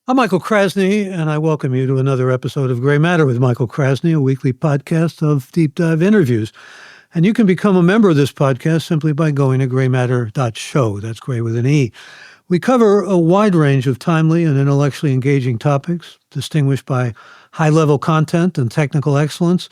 I'm Michael Krasny, and I welcome you to another episode of Gray Matter with Michael Krasny, a weekly podcast of deep dive interviews. And you can become a member of this podcast simply by going to graymatter.show. That's gray with an E. We cover a wide range of timely and intellectually engaging topics, distinguished by high-level content and technical excellence.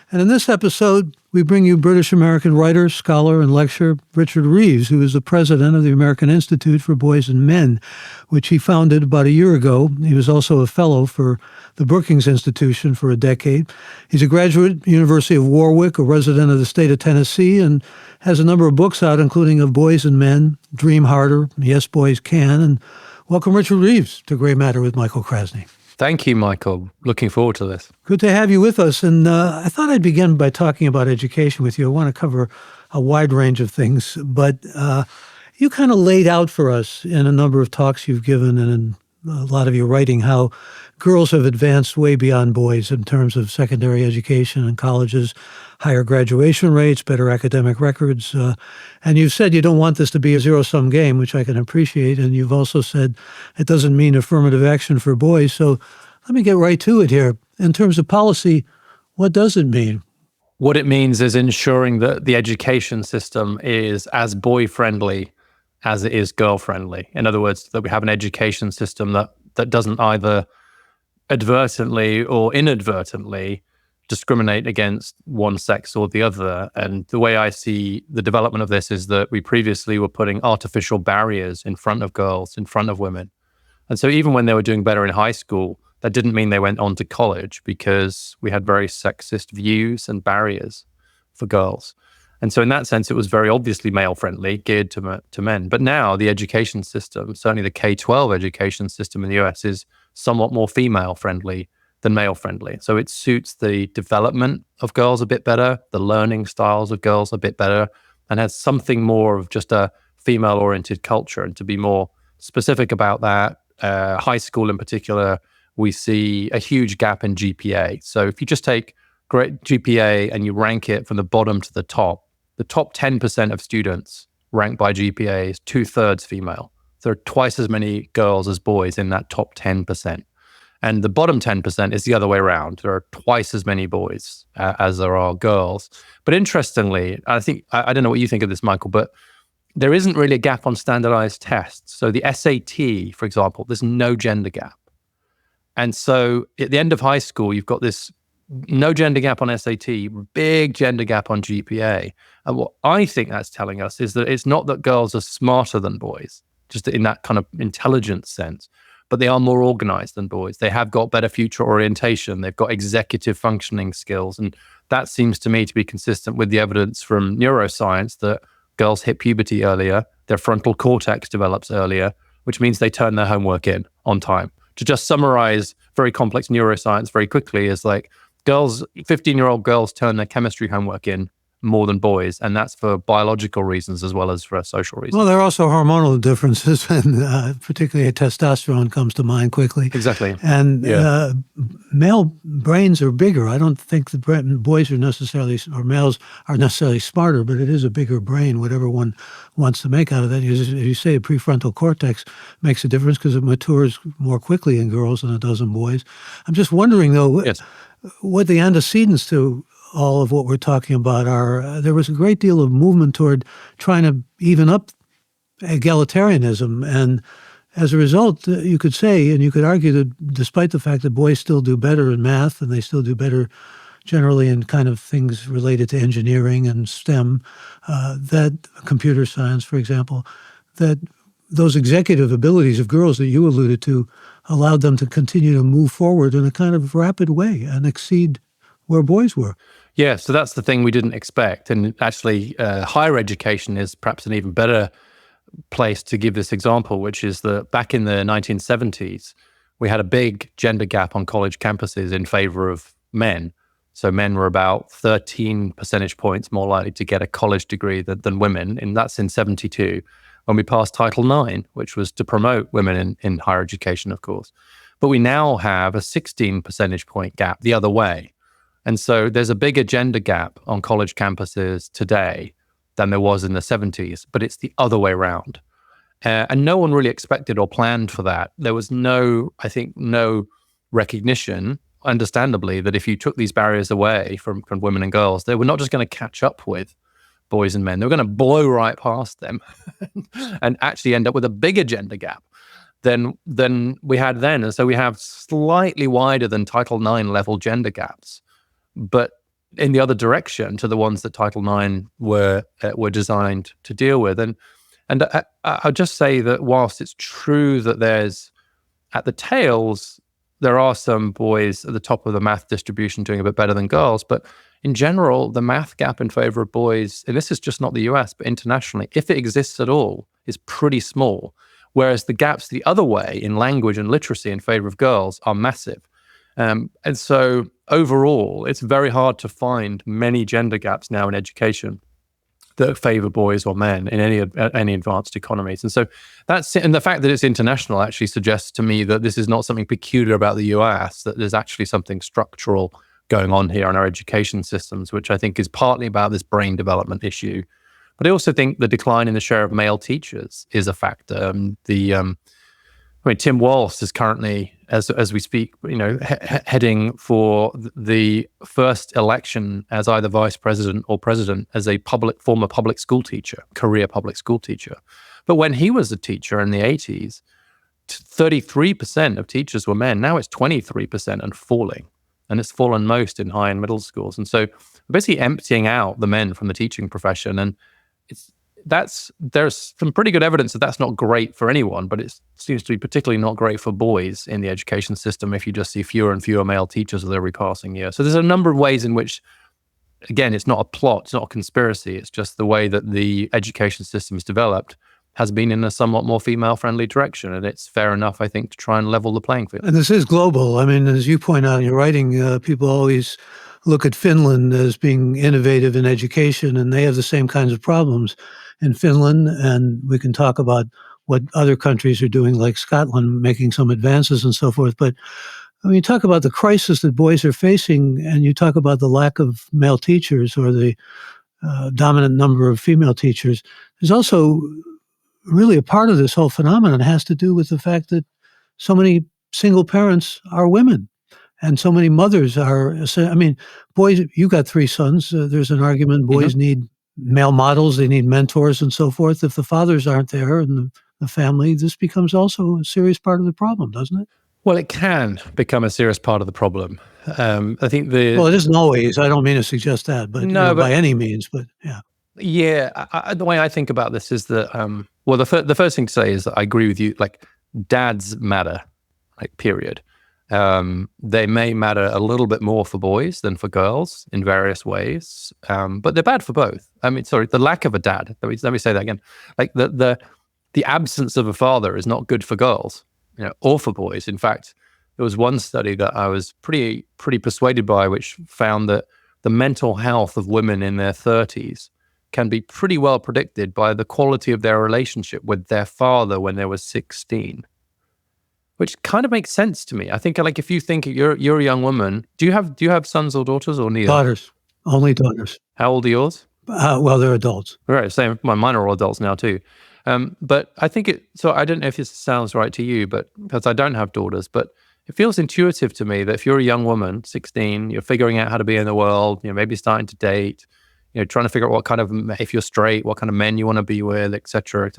And in this episode, we bring you British-American writer, scholar, and lecturer Richard Reeves, who is the president of the American Institute for Boys and Men, which he founded about a year ago. He was also a fellow for the Brookings Institution for a decade. He's a graduate, University of Warwick, a resident of the state of Tennessee, and has a number of books out, including Of Boys and Men, Dream Harder, Yes, Boys Can. And welcome, Richard Reeves, to Gray Matter with Michael Krasny. Thank you, Michael. Looking forward to this. Good to have you with us. And I thought I'd begin by talking about education with you. I want to cover a wide range of things, but you kind of laid out for us in a number of talks you've given and in a lot of your writing how girls have advanced way beyond boys in terms of secondary education and colleges, higher graduation rates, better academic records. And you've said you don't want this to be a zero-sum game, which I can appreciate. And you've also said it doesn't mean affirmative action for boys. So let me get right to it here. In terms of policy, what does it mean? What it means is ensuring that the education system is as boy-friendly as it is girl-friendly. In other words, that we have an education system that doesn't either advertently or inadvertently discriminate against one sex or the other. And the way I see the development of this is that we previously were putting artificial barriers in front of girls, in front of women. And so even when they were doing better in high school, that didn't mean they went on to college because we had very sexist views and barriers for girls. And so in that sense, it was very obviously male-friendly, geared to men. But now the education system, certainly the K-12 education system in the US, is somewhat more female-friendly than male-friendly. So it suits the development of girls a bit better, the learning styles of girls a bit better, and has something more of just a female-oriented culture. And to be more specific about that, high school in particular, we see a huge gap in GPA. So if you just take great GPA and you rank it from the bottom to the top 10% of students ranked by GPA is 2/3 female. There are twice as many girls as boys in that top 10%. And the bottom 10% is the other way around. There are twice as many boys as there are girls. But interestingly, I don't know what you think of this, Michael, but there isn't really a gap on standardized tests. So the SAT, for example, there's no gender gap. And so at the end of high school, you've got this no gender gap on SAT, big gender gap on GPA. And what I think that's telling us is that it's not that girls are smarter than boys, just in that kind of intelligence sense, but they are more organized than boys. They have got better future orientation. They've got executive functioning skills. And that seems to me to be consistent with the evidence from neuroscience that girls hit puberty earlier, their frontal cortex develops earlier, which means they turn their homework in on time. To just summarize very complex neuroscience very quickly is like, 15-year-old girls turn their chemistry homework in more than boys, and that's for biological reasons as well as for social reasons. Well, there are also hormonal differences, and particularly testosterone comes to mind quickly. Exactly. And male brains are bigger. I don't think the boys are necessarily, or males are necessarily smarter, but it is a bigger brain, whatever one wants to make out of that. As you say, the prefrontal cortex makes a difference because it matures more quickly in girls than it does in boys. I'm just wondering, though, Yes. What the antecedents to all of what we're talking about are. There was a great deal of movement toward trying to even up egalitarianism. And as a result, you could say, and you could argue that despite the fact that boys still do better in math and they still do better generally in kind of things related to engineering and STEM, that computer science, for example, that those executive abilities of girls that you alluded to allowed them to continue to move forward in a kind of rapid way and exceed where boys were. Yeah, so that's the thing we didn't expect. And actually, higher education is perhaps an even better place to give this example, which is that back in the 1970s, we had a big gender gap on college campuses in favor of men. So men were about 13 percentage points more likely to get a college degree than women, and that's in 72. When we passed Title IX, which was to promote women in higher education, of course. But we now have a 16 percentage point gap the other way. And so there's a bigger gender gap on college campuses today than there was in the 70s, but it's the other way around. And no one really expected or planned for that. There was no recognition, understandably, that if you took these barriers away from women and girls, they were not just going to catch up with boys and men. They were going to blow right past them and actually end up with a bigger gender gap than we had then. And so we have slightly wider than Title IX level gender gaps, but in the other direction to the ones that Title IX were designed to deal with. And I'll just say that whilst it's true that there's, at the tails, there are some boys at the top of the math distribution doing a bit better than girls, but in general, the math gap in favor of boys, and this is just not the US, but internationally, if it exists at all, is pretty small. Whereas the gaps the other way in language and literacy in favor of girls are massive. And so overall, it's very hard to find many gender gaps now in education that favor boys or men in any advanced economies. And so that's it. And the fact that it's international actually suggests to me that this is not something peculiar about the US, that there's actually something structural going on here in our education systems, which I think is partly about this brain development issue. But I also think the decline in the share of male teachers is a factor. Tim Walsh is currently, as we speak, heading for the first election as either vice president or president as a former public school teacher, career public school teacher. But when he was a teacher in the 80s, 33% of teachers were men. Now it's 23% and falling. And it's fallen most in high and middle schools. And so basically emptying out the men from the teaching profession. And there's some pretty good evidence that that's not great for anyone, but it seems to be particularly not great for boys in the education system if you just see fewer and fewer male teachers with every passing year. So there's a number of ways in which, again, it's not a plot, it's not a conspiracy, it's just the way that the education system is developed has been in a somewhat more female-friendly direction. And it's fair enough, I think, to try and level the playing field. And this is global. I mean, as you point out in your writing, people always look at Finland as being innovative in education, and they have the same kinds of problems in Finland. And we can talk about what other countries are doing, like Scotland, making some advances and so forth. But I mean, you talk about the crisis that boys are facing, and you talk about the lack of male teachers or the dominant number of female teachers. There's also really a part of this whole phenomenon has to do with the fact that so many single parents are women and so many mothers are, I mean, boys, you got 3 sons. There's an argument boys need male models, they need mentors and so forth. If the fathers aren't there in the family, this becomes also a serious part of the problem, doesn't it? Well, it can become a serious part of the problem. I think Well, it isn't always. I don't mean to suggest that, but, no, but by any means, but yeah. Yeah, the way I think about this is that, well, the first thing to say is that I agree with you, like, dads matter, like, period. They may matter a little bit more for boys than for girls in various ways, but they're bad for both. I mean, sorry, the lack of a dad, let me say that again, like the absence of a father is not good for girls, or for boys. In fact, there was one study that I was pretty persuaded by, which found that the mental health of women in their 30s can be pretty well predicted by the quality of their relationship with their father when they were 16, which kind of makes sense to me. I think, like, if you think you're a young woman, do you have sons or daughters or neither? Daughters, only daughters. How old are yours? Well, they're adults. Right, same. Mine are all adults now too. But I think so I don't know if this sounds right to you, but because I don't have daughters, but it feels intuitive to me that if you're a young woman, 16, you're figuring out how to be in the world, maybe starting to date, trying to figure out what kind of, if you're straight, what kind of men you want to be with, et cetera,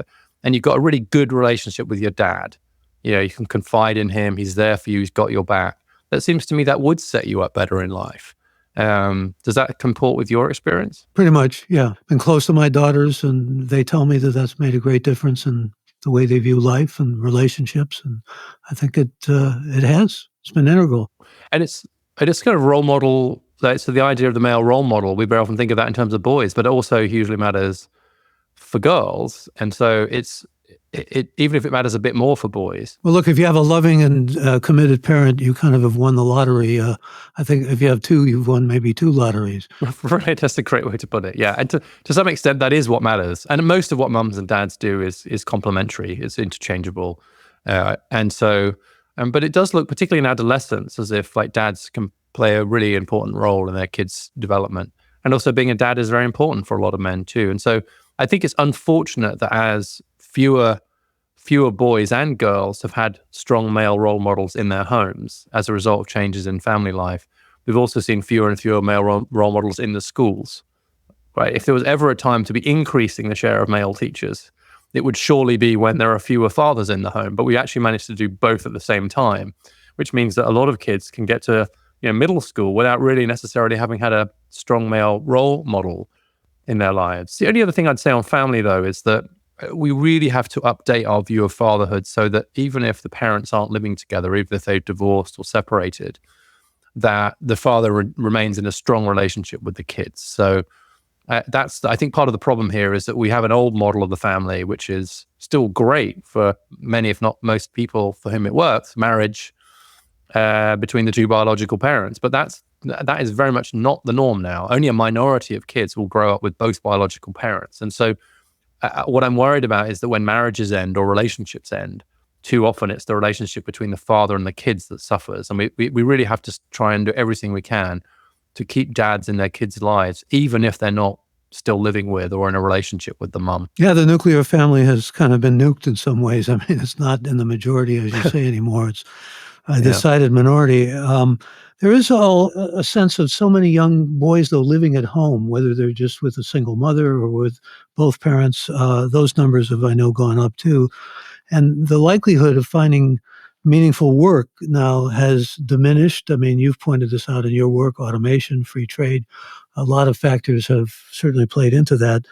and you've got a really good relationship with your dad. You can confide in him. He's there for you. He's got your back. That seems to me that would set you up better in life. Does that comport with your experience? Pretty much, yeah. Been close to my daughters, and they tell me that that's made a great difference in the way they view life and relationships. And I think it has. It's been integral. And it's kind of role model. So the idea of the male role model, we very often think of that in terms of boys, but it also hugely matters for girls. And so it even if it matters a bit more for boys. Well, look, if you have a loving and committed parent, you kind of have won the lottery. I think if you have 2, you've won maybe 2 lotteries. Right, that's a great way to put it. Yeah, and to some extent, that is what matters. And most of what mums and dads do is complementary, it's interchangeable. And so, but it does look, particularly in adolescence, as if, like, dads can play a really important role in their kids' development. And also being a dad is very important for a lot of men too. And so I think it's unfortunate that as fewer fewer boys and girls have had strong male role models in their homes as a result of changes in family life. We've also seen fewer and fewer male role models in the schools. Right? If there was ever a time to be increasing the share of male teachers, it would surely be when there are fewer fathers in the home. But we actually managed to do both at the same time, which means that a lot of kids can get to middle school without really necessarily having had a strong male role model in their lives. The only other thing I'd say on family, though, is that we really have to update our view of fatherhood so that even if the parents aren't living together, even if they've divorced or separated, that the father remains in a strong relationship with the kids. So that's, I think, part of the problem here is that we have an old model of the family, which is still great for many, if not most people for whom it works, marriage between the two biological parents. But that is very much not the norm now. Only a minority of kids will grow up with both biological parents. And so what I'm worried about is that when marriages end or relationships end, too often it's the relationship between the father and the kids that suffers. And we really have to try and do everything we can to keep dads in their kids' lives, even if they're not still living with or in a relationship with the mum. Yeah, the nuclear family has kind of been nuked in some ways. I mean, it's not in the majority, as you say, anymore. It's a decided minority. There is a sense of so many young boys, though, living at home, whether they're just with a single mother or with both parents. Those numbers have, I know, gone up too. And the likelihood of finding meaningful work now has diminished. I mean, you've pointed this out in your work, automation, free trade. A lot of factors have certainly played into that.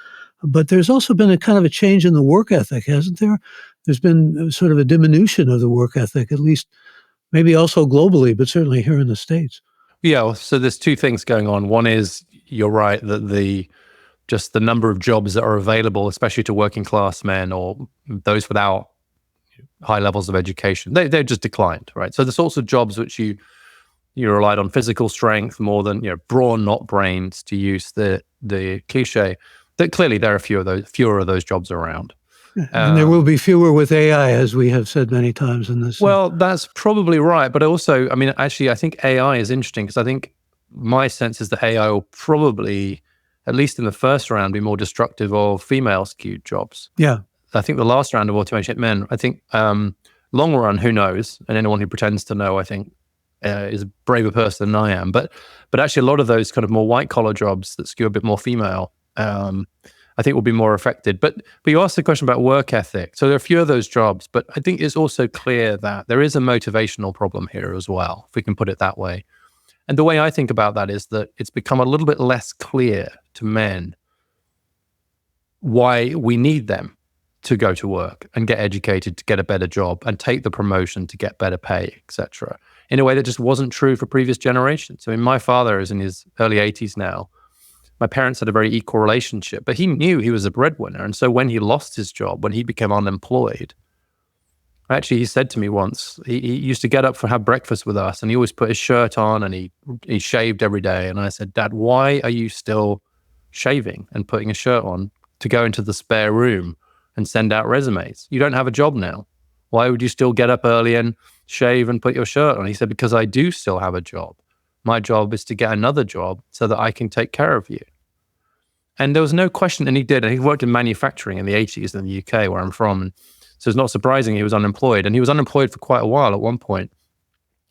But there's also been a kind of a change in the work ethic, hasn't there? There's been sort of a diminution of the work ethic, at least maybe also globally, but certainly here in the States. Yeah, so there's two things going on. One is, you're right, that just the number of jobs that are available, especially to working class men or those without high levels of education, they've just declined, right? So the sorts of jobs which you relied on physical strength more than brawn, not brains, to use the cliche, that clearly there are fewer of those jobs around. And there will be fewer with AI, as we have said many times in this. Well, that's probably right. But also, I mean, actually, I think AI is interesting because I think my sense is that AI will probably, at least in the first round, be more destructive of female-skewed jobs. Yeah. I think the last round of automation hit men. I think long run, who knows? And anyone who pretends to know, I think, is a braver person than I am. But actually, a lot of those kind of more white-collar jobs that skew a bit more female, I think will be more affected. But you asked the question about work ethic. So there are a few of those jobs, but I think it's also clear that there is a motivational problem here as well, if we can put it that way. And the way I think about that is that it's become a little bit less clear to men why we need them to go to work and get educated to get a better job and take the promotion to get better pay, etc., in a way that just wasn't true for previous generations. I mean, my father is in his early 80s now. My parents had a very equal relationship, but he knew he was a breadwinner. And so when he lost his job, when he became unemployed, actually, he said to me once, he used to get up for have breakfast with us and he always put his shirt on and he shaved every day. And I said, Dad, why are you still shaving and putting a shirt on to go into the spare room and send out resumes? You don't have a job now. Why would you still get up early and shave and put your shirt on? He said, because I do still have a job. My job is to get another job so that I can take care of you. And there was no question, and he did. And he worked in manufacturing in the 80s in the UK, where I'm from. So it's not surprising he was unemployed. And he was unemployed for quite a while at one point.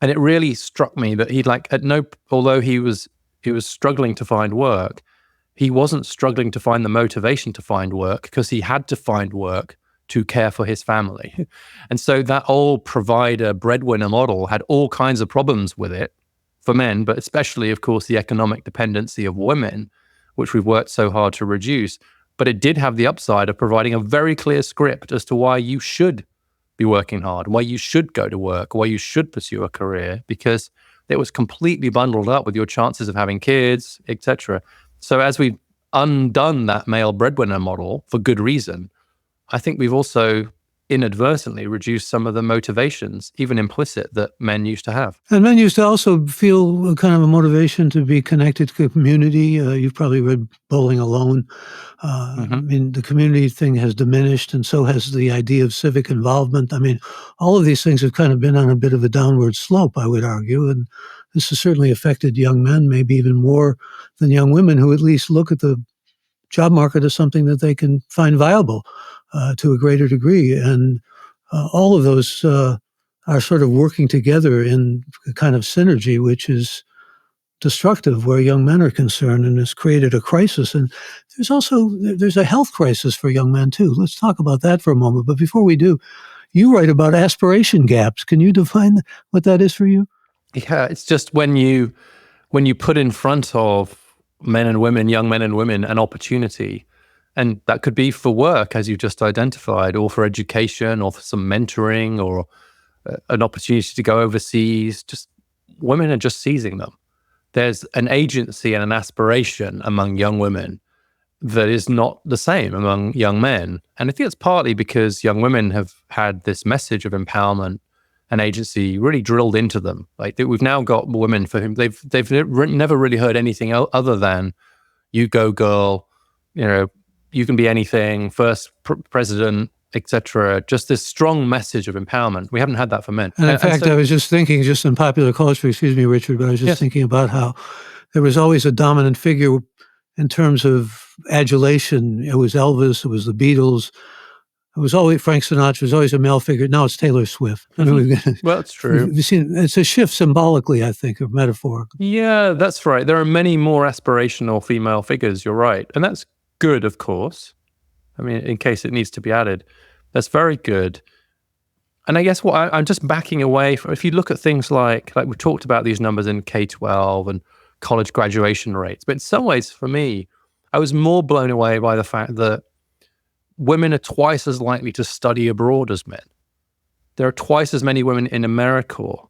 And it really struck me that although he was struggling to find work, he wasn't struggling to find the motivation to find work because he had to find work to care for his family. And so that old provider breadwinner model had all kinds of problems with it for men, but especially, of course, the economic dependency of women, which we've worked so hard to reduce. But it did have the upside of providing a very clear script as to why you should be working hard, why you should go to work, why you should pursue a career, because it was completely bundled up with your chances of having kids, etc. So as we've undone that male breadwinner model for good reason, I think we've also inadvertently reduced some of the motivations, even implicit, that men used to have. And men used to also feel a kind of a motivation to be connected to community. You've probably read Bowling Alone. I mean, the community thing has diminished, and so has the idea of civic involvement. I mean, all of these things have kind of been on a bit of a downward slope, I would argue, and this has certainly affected young men, maybe even more than young women, who at least look at the job market as something that they can find viable to a greater degree. And all of those are sort of working together in a kind of synergy, which is destructive where young men are concerned, and has created a crisis. And there's a health crisis for young men too. Let's talk about that for a moment. But before we do, you write about aspiration gaps. Can you define what that is for you? Yeah, it's just when you put in front of men and women, young men and women, an opportunity, and that could be for work, as you just identified, or for education, or for some mentoring, or an opportunity to go overseas. Just women are just seizing them. There's an agency and an aspiration among young women that is not the same among young men. And I think it's partly because young women have had this message of empowerment and agency really drilled into them. Like we've now got women for whom they've never really heard anything other than "you go girl," you can be anything, first president, etc. Just this strong message of empowerment. We haven't had that for men. And in fact, I was just thinking, just in popular culture, excuse me, Richard, but I was just thinking about how there was always a dominant figure in terms of adulation. It was Elvis, it was the Beatles, it was always Frank Sinatra, it was always a male figure. Now it's Taylor Swift. I mean, well, it's true. We've seen, it's a shift symbolically, I think, or metaphorically. Yeah, that's right. There are many more aspirational female figures, you're right. And that's good, of course. I mean, in case it needs to be added. That's very good. And I guess what I'm just backing away from, if you look at things like we talked about these numbers in K-12 and college graduation rates, but in some ways for me, I was more blown away by the fact that women are twice as likely to study abroad as men. There are twice as many women in AmeriCorps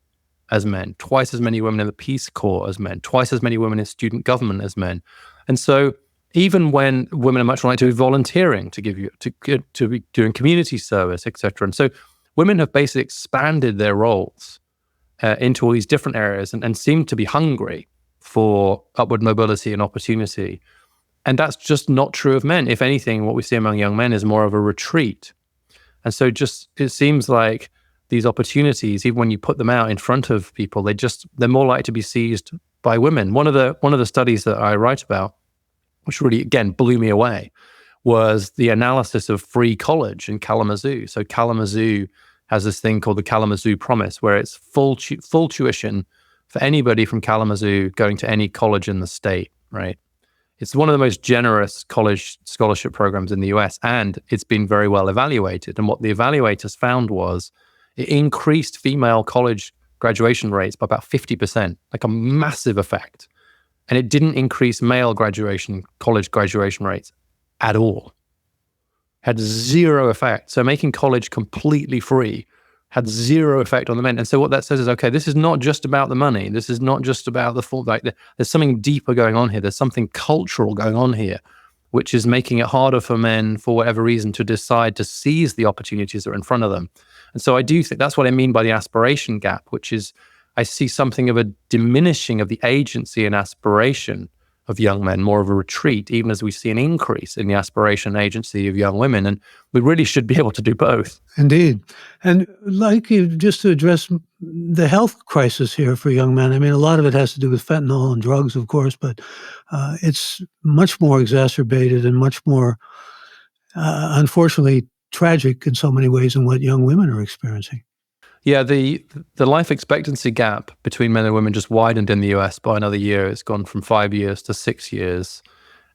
as men, twice as many women in the Peace Corps as men, twice as many women in student government as men. And so even when women are much more likely to be volunteering, to be doing community service, etc. And so women have basically expanded their roles into all these different areas and seem to be hungry for upward mobility and opportunity. And that's just not true of men. If anything, what we see among young men is more of a retreat. And so it seems like these opportunities, even when you put them out in front of people, they're more likely to be seized by women. One of the studies that I write about, which really, again, blew me away, was the analysis of free college in Kalamazoo. So Kalamazoo has this thing called the Kalamazoo Promise, where it's full tuition for anybody from Kalamazoo going to any college in the state, right? It's one of the most generous college scholarship programs in the US, and it's been very well evaluated. And what the evaluators found was it increased female college graduation rates by about 50%, like a massive effect. And it didn't increase male college graduation rates at all. Had zero effect. So making college completely free had zero effect on the men. And so what that says is, okay, this is not just about the money. This is not just about there's something deeper going on here. There's something cultural going on here, which is making it harder for men, for whatever reason, to decide to seize the opportunities that are in front of them. And so I do think that's what I mean by the aspiration gap, which is I see something of a diminishing of the agency and aspiration of young men, more of a retreat, even as we see an increase in the aspiration and agency of young women. And we really should be able to do both. Indeed. And just to address the health crisis here for young men, I mean, a lot of it has to do with fentanyl and drugs, of course, but it's much more exacerbated and much more, unfortunately, tragic in so many ways than what young women are experiencing. Yeah, the life expectancy gap between men and women just widened in the US by another year. It's gone from 5 years to 6 years.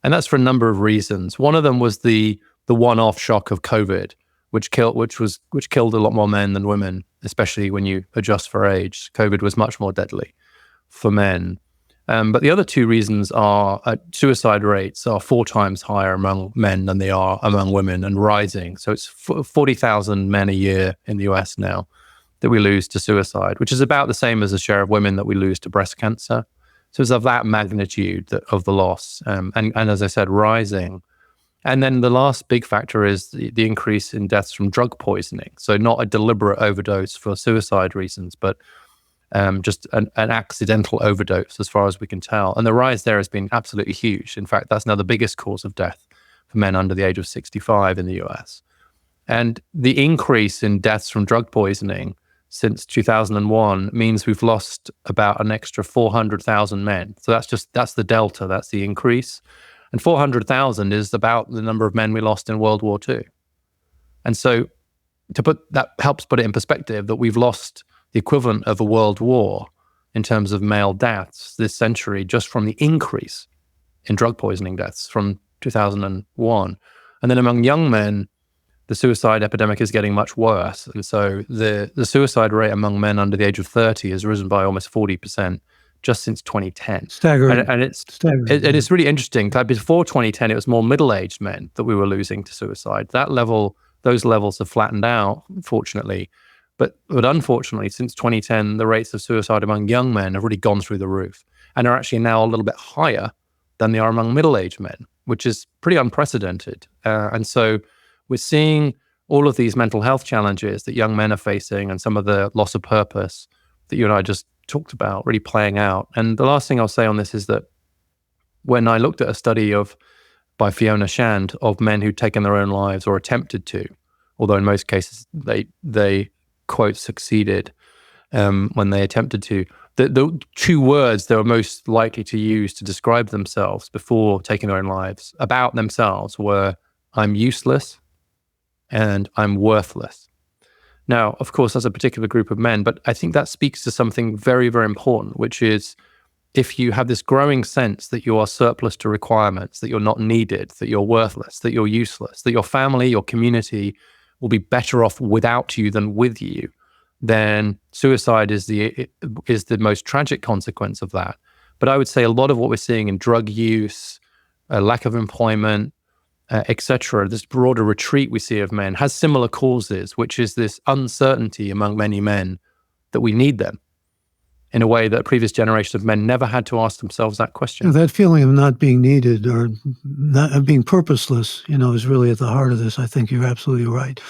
And that's for a number of reasons. One of them was the one-off shock of COVID, which killed a lot more men than women, especially when you adjust for age. COVID was much more deadly for men. But the other two reasons are suicide rates are 4 times higher among men than they are among women, and rising. So it's 40,000 men a year in the US now that we lose to suicide, which is about the same as the share of women that we lose to breast cancer. So it's of that magnitude of the loss, and as I said, rising. And then the last big factor is the increase in deaths from drug poisoning. So not a deliberate overdose for suicide reasons, but just an accidental overdose as far as we can tell. And the rise there has been absolutely huge. In fact, that's now the biggest cause of death for men under the age of 65 in the US. And the increase in deaths from drug poisoning since 2001 means we've lost about an extra 400,000 men. So that's the delta, that's the increase. And 400,000 is about the number of men we lost in World War II. And so that helps put it in perspective that we've lost the equivalent of a world war in terms of male deaths this century just from the increase in drug poisoning deaths from 2001. And then among young men, the suicide epidemic is getting much worse. And so the suicide rate among men under the age of 30 has risen by almost 40% just since 2010. Staggering. And it's really interesting. Like before 2010, it was more middle-aged men that we were losing to suicide. Those levels have flattened out, fortunately. But unfortunately, since 2010, the rates of suicide among young men have really gone through the roof and are actually now a little bit higher than they are among middle-aged men, which is pretty unprecedented. And so we're seeing all of these mental health challenges that young men are facing and some of the loss of purpose that you and I just talked about really playing out. And the last thing I'll say on this is that when I looked at a study by Fiona Shand of men who'd taken their own lives or attempted to, although in most cases they quote succeeded when they attempted to, the two words they were most likely to use to describe themselves before taking their own lives about themselves were, I'm useless and I'm worthless. Now, of course, that's a particular group of men, but I think that speaks to something very, very important, which is if you have this growing sense that you are surplus to requirements, that you're not needed, that you're worthless, that you're useless, that your family, your community will be better off without you than with you, then suicide is the most tragic consequence of that. But I would say a lot of what we're seeing in drug use, lack of employment, etc., this broader retreat we see of men has similar causes, which is this uncertainty among many men that we need them in a way that previous generations of men never had to ask themselves that question. That feeling of not being needed or not being purposeless, is really at the heart of this. I think you're absolutely right.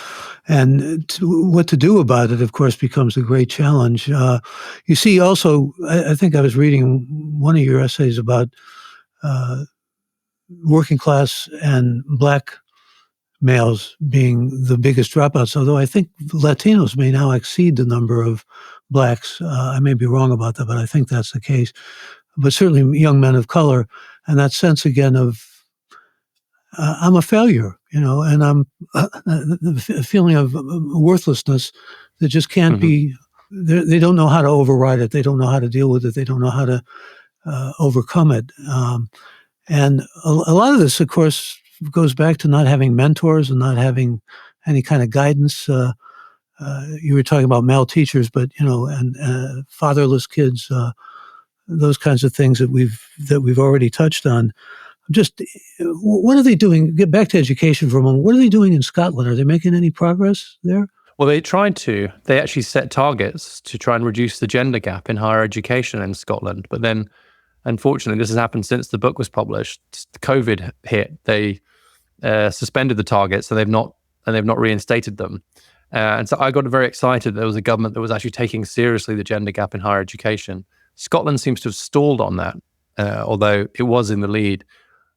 And what to do about it, of course, becomes a great challenge. You see also, I think I was reading one of your essays about working class and Black males being the biggest dropouts, although I think Latinos may now exceed the number of Blacks. I may be wrong about that, but I think that's the case. But certainly young men of color, and that sense again of I'm a failure, and I'm a feeling of worthlessness that just can't be. They don't know how to override it. They don't know how to deal with it. They don't know how to overcome it. And a lot of this, of course, goes back to not having mentors and not having any kind of guidance. You were talking about male teachers, but and fatherless kids, those kinds of things that we've already touched on. Just what are they doing? Get back to education for a moment. What are they doing in Scotland? Are they making any progress there? Well, they tried to. They actually set targets to try and reduce the gender gap in higher education in Scotland, but then unfortunately, this has happened since the book was published. COVID hit. They suspended the targets, so they've not reinstated them. And so I got very excited that there was a government that was actually taking seriously the gender gap in higher education. Scotland seems to have stalled on that, although it was in the lead.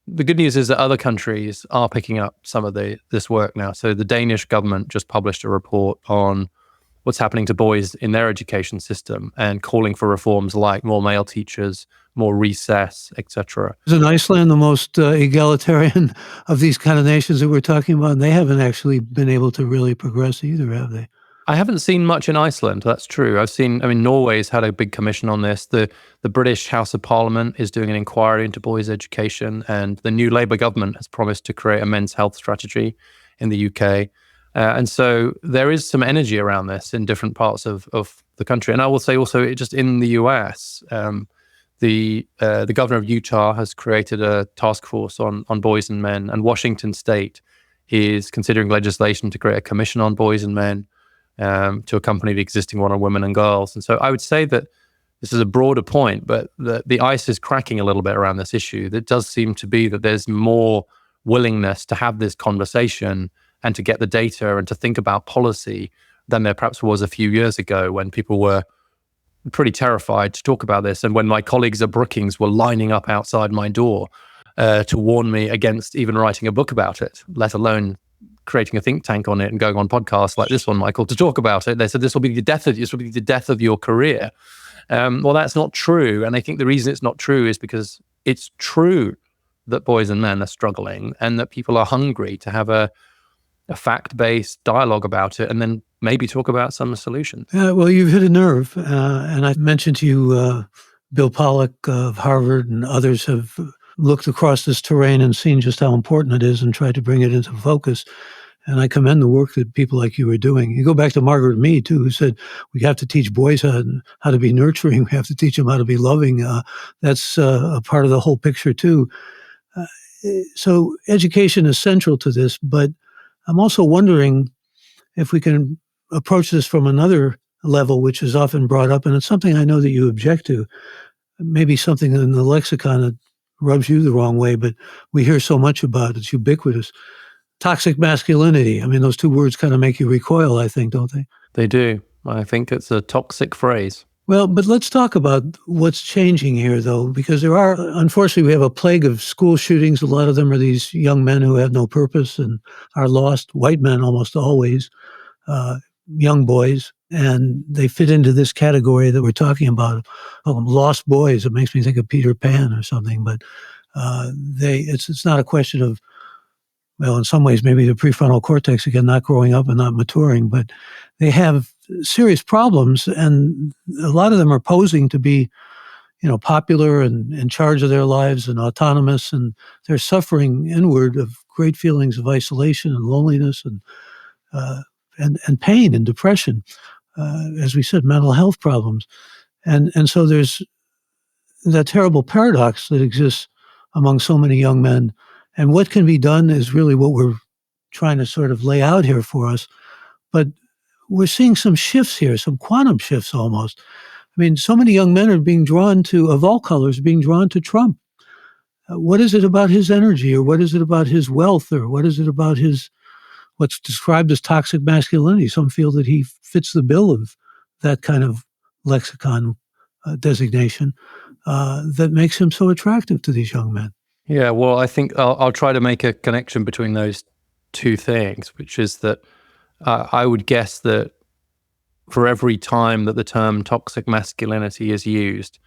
The good news is that other countries are picking up some of this work now. So the Danish government just published a report on what's happening to boys in their education system and calling for reforms like more male teachers, more recess, etc. Isn't Iceland the most egalitarian of these kind of nations that we're talking about? And they haven't actually been able to really progress either, have they? I haven't seen much in Iceland. That's true. Norway's had a big commission on this. The British House of Parliament is doing an inquiry into boys' education, and the new Labour government has promised to create a men's health strategy in the UK. And so there is some energy around this in different parts of the country. And I will say also, just in the US, the governor of Utah has created a task force on boys and men, and Washington State is considering legislation to create a commission on boys and men to accompany the existing one on women and girls. And so I would say that this is a broader point, but the ice is cracking a little bit around this issue. It does seem to be that there's more willingness to have this conversation and to get the data and to think about policy than there perhaps was a few years ago when people were pretty terrified to talk about this. And when my colleagues at Brookings were lining up outside my door to warn me against even writing a book about it, let alone creating a think tank on it and going on podcasts like this one, Michael, to talk about it. They said, this will be the death of your career. Well, that's not true. And I think the reason it's not true is because it's true that boys and men are struggling and that people are hungry to have a a fact-based dialogue about it, and then maybe talk about some solutions. Well, you've hit a nerve. And I mentioned to you Bill Pollack of Harvard and others have looked across this terrain and seen just how important it is and tried to bring it into focus. And I commend the work that people like you are doing. You go back to Margaret Mead, too, who said, we have to teach boys how to be nurturing. We have to teach them how to be loving. That's a part of the whole picture, too. So education is central to this, but I'm also wondering if we can approach this from another level, which is often brought up, and it's something I know that you object to, maybe something in the lexicon that rubs you the wrong way, but we hear so much about it. It's ubiquitous. Toxic masculinity. I mean, those two words kind of make you recoil, I think, don't they? They do. I think it's a toxic phrase. Well, but let's talk about what's changing here, though, because unfortunately, we have a plague of school shootings. A lot of them are these young men who have no purpose and are lost, white men almost always, young boys, and they fit into this category that we're talking about, lost boys. It makes me think of Peter Pan or something, but it's not a question of, well, in some ways, maybe the prefrontal cortex, again, not growing up and not maturing, but they have serious problems, and a lot of them are posing to be, popular and in charge of their lives and autonomous, and they're suffering inward of great feelings of isolation and loneliness and pain and depression. As we said, mental health problems. And so there's that terrible paradox that exists among so many young men. And what can be done is really what we're trying to sort of lay out here for us. But we're seeing some shifts here, some quantum shifts almost. I mean, so many young men are being drawn to, of all colors, being drawn to Trump. What is it about his energy, or what is it about his wealth, or what is it about what's described as toxic masculinity? Some feel that he fits the bill of that kind of lexicon designation that makes him so attractive to these young men. Yeah, well, I think I'll try to make a connection between those two things, which is that I would guess that for every time that the term toxic masculinity is used,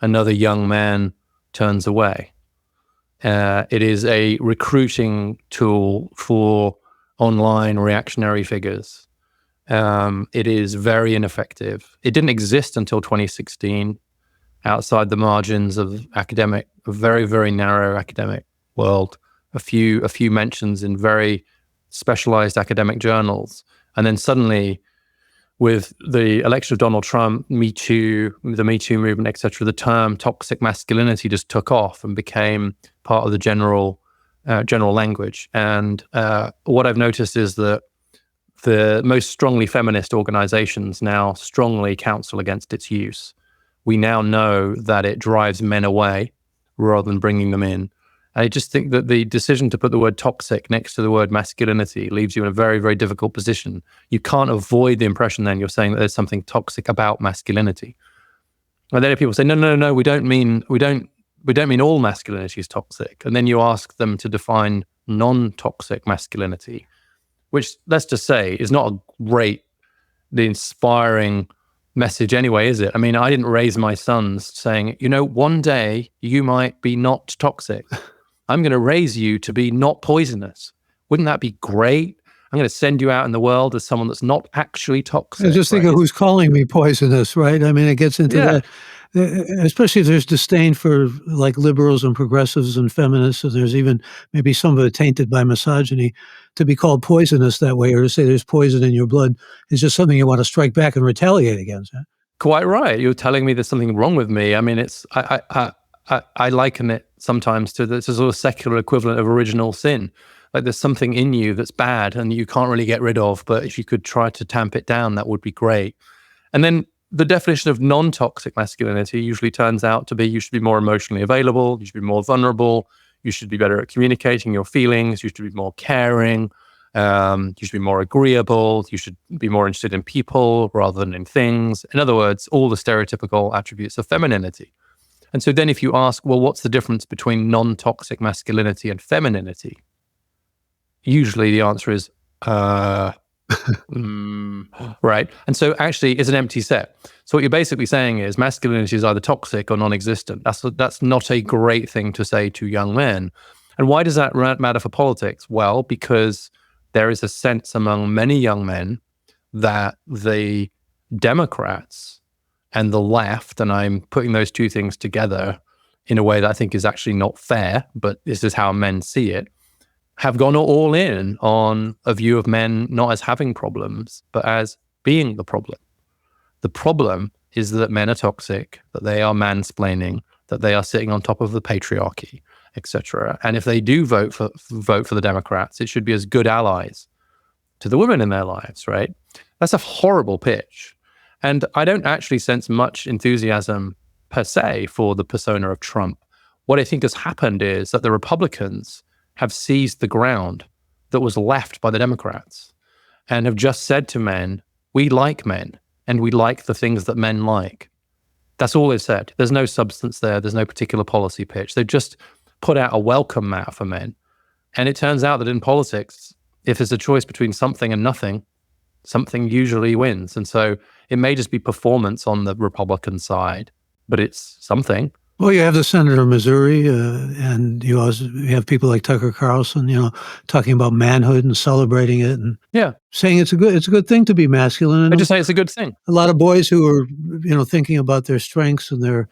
another young man turns away. It is a recruiting tool for online reactionary figures. It is very ineffective. It didn't exist until 2016 outside the margins of a very, very narrow academic world. A few mentions in very specialized academic journals. And then suddenly, with the election of Donald Trump, the Me Too movement, etc., the term toxic masculinity just took off and became part of the general language. And what I've noticed is that the most strongly feminist organizations now strongly counsel against its use. We now know that it drives men away rather than bringing them in. I just think that the decision to put the word toxic next to the word masculinity leaves you in a very, very difficult position. You can't avoid the impression then you're saying that there's something toxic about masculinity. And then people say, no, we don't mean all masculinity is toxic. And then you ask them to define non-toxic masculinity, which, let's just say, is not the inspiring message anyway, is it? I mean, I didn't raise my sons saying, one day you might be not toxic. I'm going to raise you to be not poisonous. Wouldn't that be great? I'm going to send you out in the world as someone that's not actually toxic. Just think of who's calling me poisonous, right? I mean, it gets into that, especially if there's disdain for like liberals and progressives and feminists, and there's even maybe some of it tainted by misogyny. To be called poisonous that way, or to say there's poison in your blood, is just something you want to strike back and retaliate against. Huh? Quite right. You're telling me there's something wrong with me. I mean, I liken it sometimes to the sort of secular equivalent of original sin. Like there's something in you that's bad and you can't really get rid of, but if you could try to tamp it down, that would be great. And then the definition of non-toxic masculinity usually turns out to be you should be more emotionally available, you should be more vulnerable, you should be better at communicating your feelings, you should be more caring, you should be more agreeable, you should be more interested in people rather than in things. In other words, all the stereotypical attributes of femininity. And so then if you ask, well, what's the difference between non-toxic masculinity and femininity? Usually the answer is, right. And so actually it's an empty set. So what you're basically saying is masculinity is either toxic or non-existent. That's not a great thing to say to young men. And why does that matter for politics? Well, because there is a sense among many young men that the Democrats and the left, and I'm putting those two things together in a way that I think is actually not fair, but this is how men see it, have gone all in on a view of men not as having problems, but as being the problem. The problem is that men are toxic, that they are mansplaining, that they are sitting on top of the patriarchy, etc. And if they do vote for the Democrats, it should be as good allies to the women in their lives, right? That's a horrible pitch. And I don't actually sense much enthusiasm per se for the persona of Trump. What I think has happened is that the Republicans have seized the ground that was left by the Democrats and have just said to men, we like men and we like the things that men like. That's all they've said. There's no substance there. There's no particular policy pitch. They've just put out a welcome mat for men. And it turns out that in politics, if there's a choice between something and nothing, something usually wins. And so it may just be performance on the Republican side, but it's something. Well, you have the senator of Missouri, and you also have people like Tucker Carlson, talking about manhood and celebrating it, and saying it's a good thing to be masculine. And I just say it's a good thing. A lot of boys who are, thinking about their strengths and their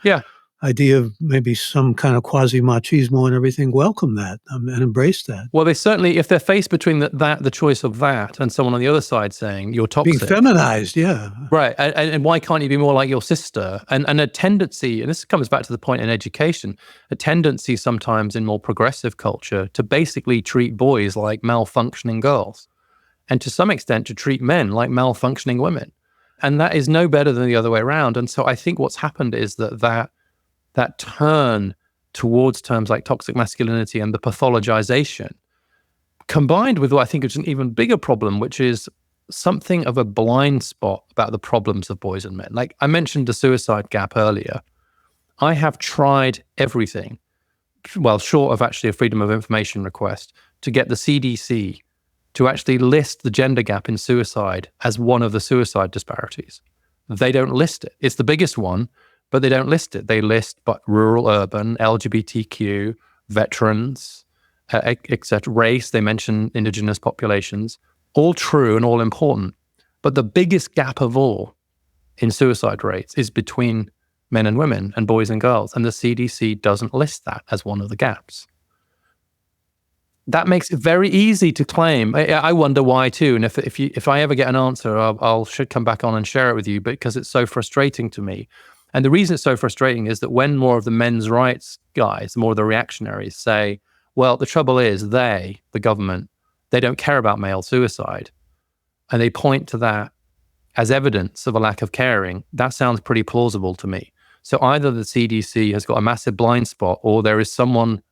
idea of maybe some kind of quasi-machismo and everything, welcome that and embrace that. Well, they certainly, if they're faced between the choice of that and someone on the other side saying you're toxic. Being feminized, yeah. Right. And why can't you be more like your sister? And a tendency, and this comes back to the point in education, a tendency sometimes in more progressive culture to basically treat boys like malfunctioning girls, and to some extent to treat men like malfunctioning women. And that is no better than the other way around. And so I think what's happened is that turn towards terms like toxic masculinity and the pathologization, combined with what I think is an even bigger problem, which is something of a blind spot about the problems of boys and men. Like I mentioned the suicide gap earlier. I have tried everything, well, short of actually a freedom of information request, to get the CDC to actually list the gender gap in suicide as one of the suicide disparities. They don't list it. It's the biggest one, but they don't list it. They list but rural, urban, LGBTQ, veterans, etc. Race, they mention indigenous populations. All true and all important. But the biggest gap of all in suicide rates is between men and women and boys and girls. And the CDC doesn't list that as one of the gaps. That makes it very easy to claim. I wonder why too. And if I ever get an answer, I'll should come back on and share it with you, because it's so frustrating to me. And the reason it's so frustrating is that when more of the men's rights guys, more of the reactionaries say, well, the trouble is the government, they don't care about male suicide, and they point to that as evidence of a lack of caring, that sounds pretty plausible to me. So either the CDC has got a massive blind spot, or there is someone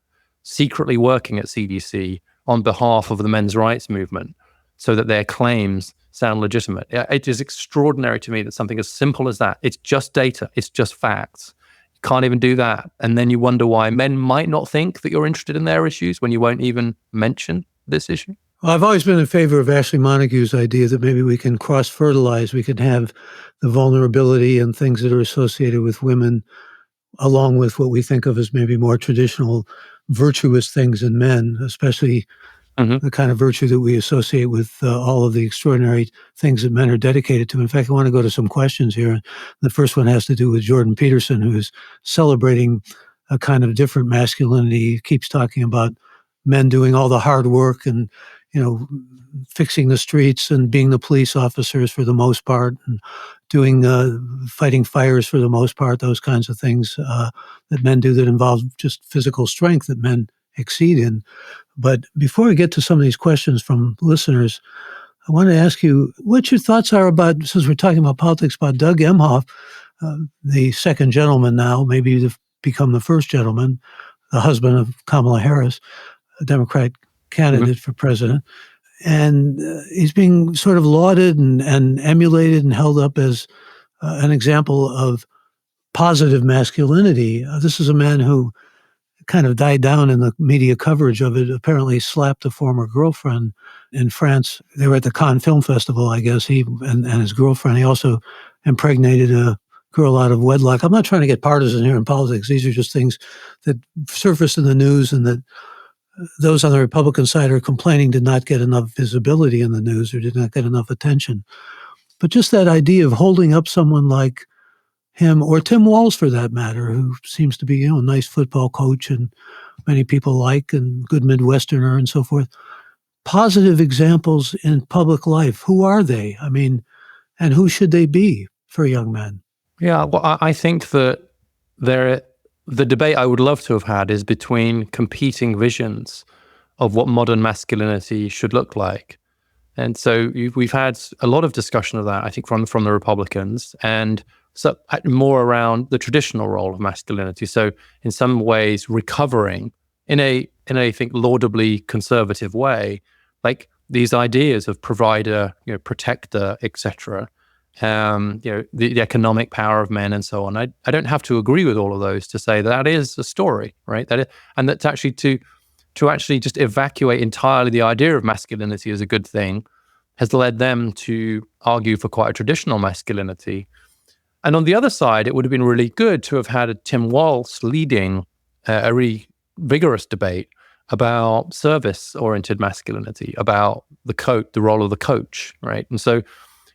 secretly working at CDC on behalf of the men's rights movement so that their claims sound legitimate. It is extraordinary to me that something as simple as that, it's just data, it's just facts. You can't even do that. And then you wonder why men might not think that you're interested in their issues when you won't even mention this issue. Well, I've always been in favor of Ashley Montague's idea that maybe we can cross-fertilize. We can have the vulnerability and things that are associated with women along with what we think of as maybe more traditional virtuous things in men, especially the kind of virtue that we associate with all of the extraordinary things that men are dedicated to. In fact, I want to go to some questions here. The first one has to do with Jordan Peterson, who is celebrating a kind of different masculinity. He keeps talking about men doing all the hard work and, fixing the streets and being the police officers for the most part, and doing fighting fires for the most part, those kinds of things that men do that involve just physical strength that men exceed in. But before we get to some of these questions from listeners, I want to ask you what your thoughts are about, since we're talking about politics, about Doug Emhoff, the second gentleman now, maybe to become the first gentleman, the husband of Kamala Harris, a Democrat candidate for president. And he's being sort of lauded and emulated and held up as an example of positive masculinity. This is a man who kind of died down in the media coverage of it, apparently slapped a former girlfriend in France. They were at the Cannes Film Festival, I guess, he and his girlfriend. He also impregnated a girl out of wedlock. I'm not trying to get partisan here in politics. These are just things that surface in the news and that those on the Republican side are complaining did not get enough visibility in the news or did not get enough attention. But just that idea of holding up someone like him, or Tim Walz for that matter, who seems to be, a nice football coach and many people like, and good Midwesterner and so forth. Positive examples in public life. Who are they? I mean, and who should they be for young men? Yeah, well, I think that the debate I would love to have had is between competing visions of what modern masculinity should look like. And so we've had a lot of discussion of that, I think, from the Republicans, and so more around the traditional role of masculinity. So in some ways, recovering in a I think laudably conservative way, like these ideas of provider, protector, etc. The economic power of men and so on. I don't have to agree with all of those to say that is a story, right? And that's actually to actually just evacuate entirely the idea of masculinity as a good thing has led them to argue for quite a traditional masculinity. And on the other side, it would have been really good to have had a Tim Walz leading a really vigorous debate about service-oriented masculinity, about the role of the coach, right? And so,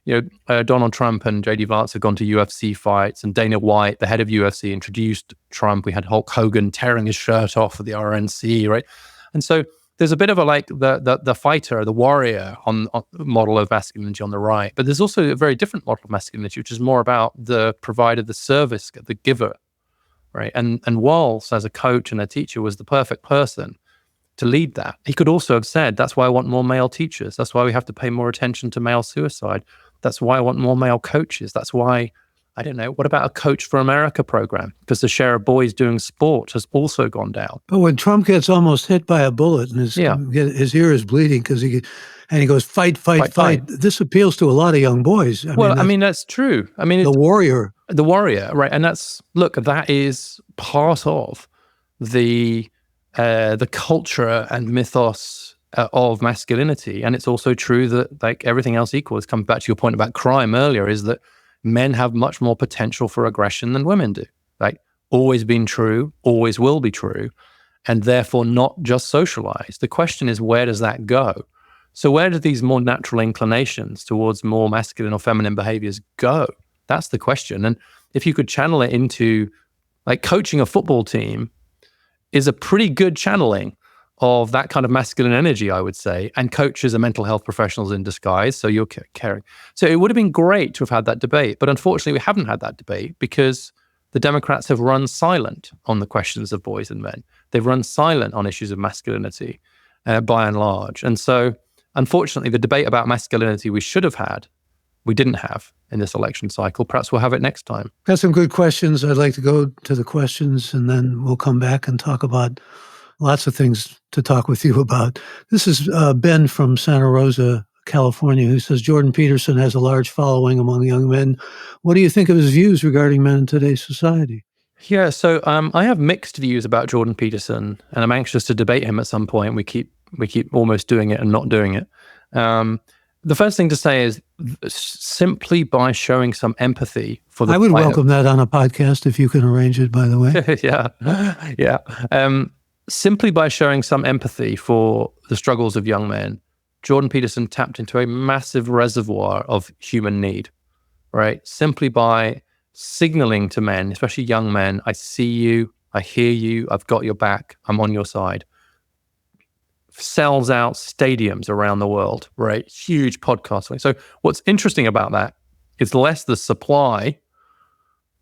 Donald Trump and J.D. Vance have gone to UFC fights, and Dana White, the head of UFC, introduced Trump. We had Hulk Hogan tearing his shirt off at the RNC, right? And so there's a bit of a the fighter, the warrior on model of masculinity on the right, but there's also a very different model of masculinity, which is more about the provider, the service, the giver, right? And Walz, as a coach and a teacher, was the perfect person to lead that. He could also have said, that's why I want more male teachers. That's why we have to pay more attention to male suicide. That's why I want more male coaches. That's why, I don't know, what about a Coach for America program? Because the share of boys doing sport has also gone down. But when Trump gets almost hit by a bullet and his ear is bleeding and he goes, fight. This appeals to a lot of young boys. That's true. The warrior, right? And that is part of the culture and mythos of masculinity. And it's also true that, like everything else equal, it's come back to your point about crime earlier, is that men have much more potential for aggression than women do. Like, always been true, always will be true, and therefore not just socialized. The question is, where does that go? So where do these more natural inclinations towards more masculine or feminine behaviors go? That's the question. And if you could channel it into, like, coaching a football team is a pretty good channeling of that kind of masculine energy, I would say. And coaches are mental health professionals in disguise, so you're caring. So it would have been great to have had that debate, but unfortunately we haven't had that debate because the Democrats have run silent on the questions of boys and men. They've run silent on issues of masculinity, by and large. And so, unfortunately, the debate about masculinity we should have had, we didn't have in this election cycle. Perhaps we'll have it next time. Got some good questions. I'd like to go to the questions, and then we'll come back and talk about lots of things to talk with you about. This is Ben from Santa Rosa, California, who says, Jordan Peterson has a large following among young men. What do you think of his views regarding men in today's society? Yeah, so I have mixed views about Jordan Peterson, and I'm anxious to debate him at some point. We keep almost doing it and not doing it. The first thing to say is simply by showing some empathy for the I would welcome that on a podcast if you can arrange it, by the way. Yeah. Simply by showing some empathy for the struggles of young men, Jordan Peterson tapped into a massive reservoir of human need, right? Simply by signaling to men, especially young men, I see you, I hear you, I've got your back, I'm on your side. Sells out stadiums around the world, right? Huge podcast. So what's interesting about that is less the supply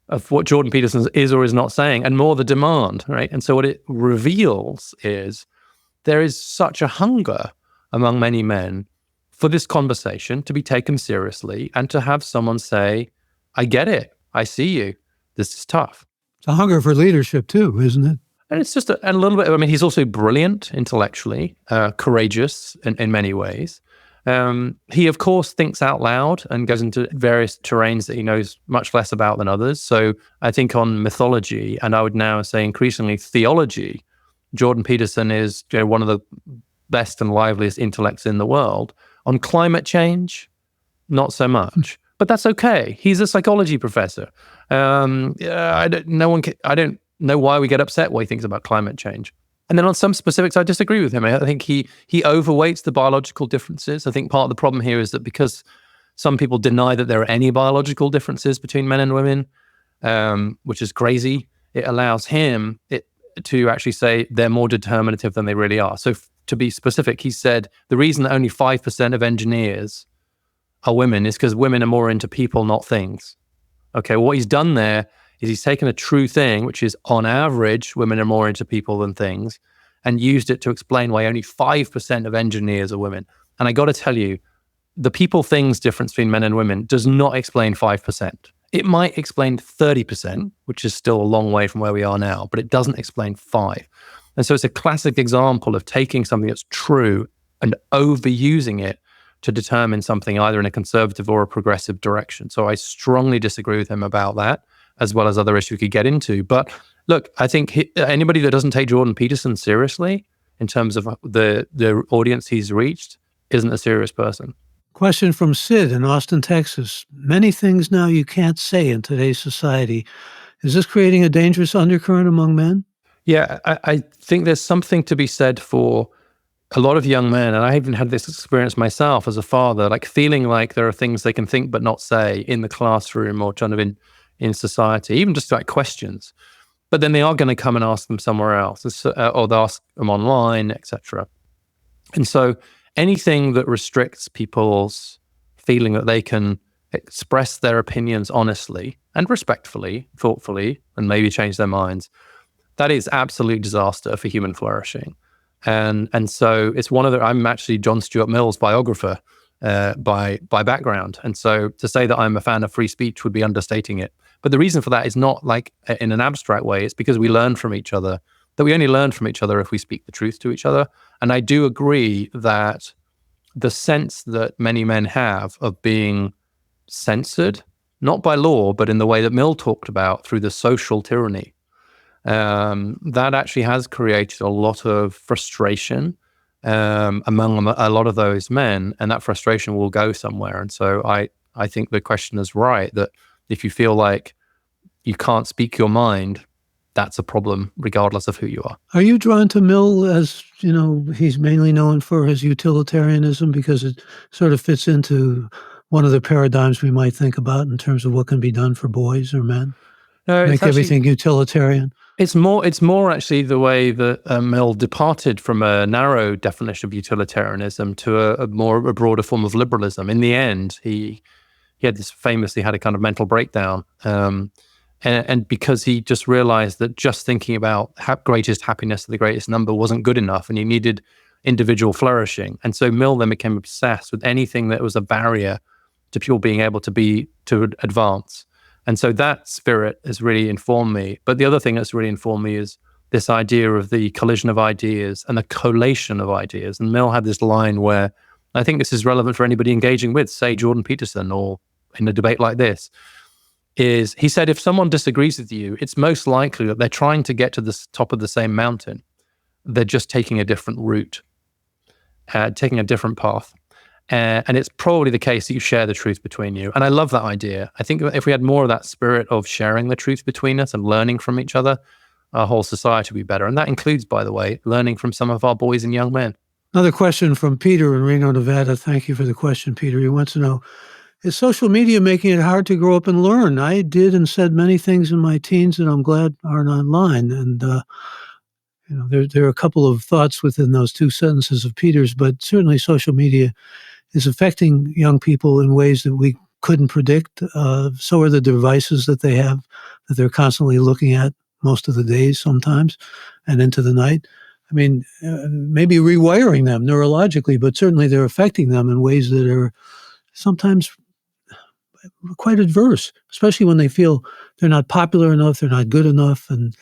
of what Jordan Peterson is or is not saying, and more the demand, right? And so what it reveals is there is such a hunger among many men for this conversation to be taken seriously and to have someone say, I get it, I see you, this is tough. It's a hunger for leadership too, isn't it? And it's just a little bit, he's also brilliant intellectually, courageous in many ways. He, of course, thinks out loud and goes into various terrains that he knows much less about than others. So I think on mythology, and I would now say increasingly theology, Jordan Peterson is one of the best and liveliest intellects in the world. On climate change, not so much. But that's okay. He's a psychology professor. I don't know why we get upset when he thinks about climate change. And then on some specifics, I disagree with him. I think he overweights the biological differences. I think part of the problem here is that because some people deny that there are any biological differences between men and women, which is crazy, it allows him to actually say they're more determinative than they really are. So to be specific, he said the reason that only 5% of engineers are women is because women are more into people, not things. Okay, well, what he's done there is he's taken a true thing, which is on average, women are more into people than things, and used it to explain why only 5% of engineers are women. And I got to tell you, the people things difference between men and women does not explain 5%. It might explain 30%, which is still a long way from where we are now, but it doesn't explain 5. And so it's a classic example of taking something that's true and overusing it to determine something either in a conservative or a progressive direction. So I strongly disagree with him about that, as well as other issues we could get into. But look, I think anybody that doesn't take Jordan Peterson seriously in terms of the audience he's reached isn't a serious person. Question from Sid in Austin, Texas. Many things now you can't say in today's society. Is this creating a dangerous undercurrent among men? Yeah, I think there's something to be said for a lot of young men, and I even had this experience myself as a father, like feeling like there are things they can think but not say in the classroom or kind of in society, even just like questions. But then they are going to come and ask them somewhere else, or they'll ask them online, etc. And so anything that restricts people's feeling that they can express their opinions honestly and respectfully, thoughtfully, and maybe change their minds, that is absolute disaster for human flourishing. And so it's I'm actually John Stuart Mill's biographer by background. And so to say that I'm a fan of free speech would be understating it. But the reason for that is not like in an abstract way. It's because we learn from each other, that we only learn from each other if we speak the truth to each other. And I do agree that the sense that many men have of being censored, not by law, but in the way that Mill talked about through the social tyranny, that actually has created a lot of frustration among a lot of those men, and that frustration will go somewhere. And so I think the question is right, that if you feel like you can't speak your mind, that's a problem, regardless of who you are. Are you drawn to Mill as, he's mainly known for his utilitarianism because it sort of fits into one of the paradigms we might think about in terms of what can be done for boys or men? No, Make everything utilitarian? It's more actually the way that Mill departed from a narrow definition of utilitarianism to a broader form of liberalism. In the end, he had a kind of mental breakdown. And because he just realized that just thinking about greatest happiness to the greatest number wasn't good enough, and he needed individual flourishing. And so Mill then became obsessed with anything that was a barrier to people being able to advance. And so that spirit has really informed me. But the other thing that's really informed me is this idea of the collision of ideas and the collation of ideas. And Mill had this line where, I think this is relevant for anybody engaging with, say, Jordan Peterson, or in a debate like this, is he said, if someone disagrees with you, it's most likely that they're trying to get to the top of the same mountain. They're just taking a different route, taking a different path. And it's probably the case that you share the truth between you. And I love that idea. I think if we had more of that spirit of sharing the truth between us and learning from each other, our whole society would be better. And that includes, by the way, learning from some of our boys and young men. Another question from Peter in Reno, Nevada. Thank you for the question, Peter. He wants to know, is social media making it hard to grow up and learn? I did and said many things in my teens that I'm glad aren't online. And, there are a couple of thoughts within those two sentences of Peter's, but certainly social media is affecting young people in ways that we couldn't predict. So are the devices that they have, that they're constantly looking at most of the days sometimes and into the night. I mean, maybe rewiring them neurologically, but certainly they're affecting them in ways that are sometimes quite adverse, especially when they feel they're not popular enough, they're not good enough. And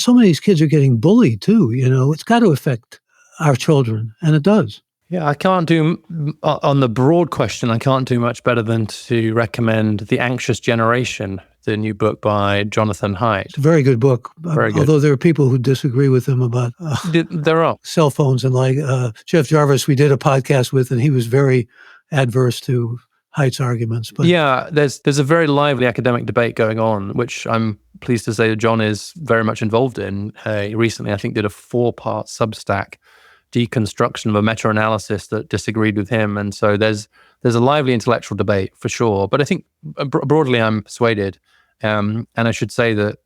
so many of these kids are getting bullied too. It's got to affect our children, and it does. Yeah, I can't do, on the broad question, I can't do much better than to recommend The Anxious Generation, the new book by Jonathan Haidt. It's a very good book, very good. Although there are people who disagree with him about there are cell phones. And like Jeff Jarvis, we did a podcast with, and he was very adverse to Haidt's arguments. But yeah, there's a very lively academic debate going on, which I'm pleased to say that John is very much involved in. Recently, I think, did a 4-part Substack deconstruction of a meta-analysis that disagreed with him. And so there's a lively intellectual debate for sure. But I think broadly I'm persuaded. And I should say that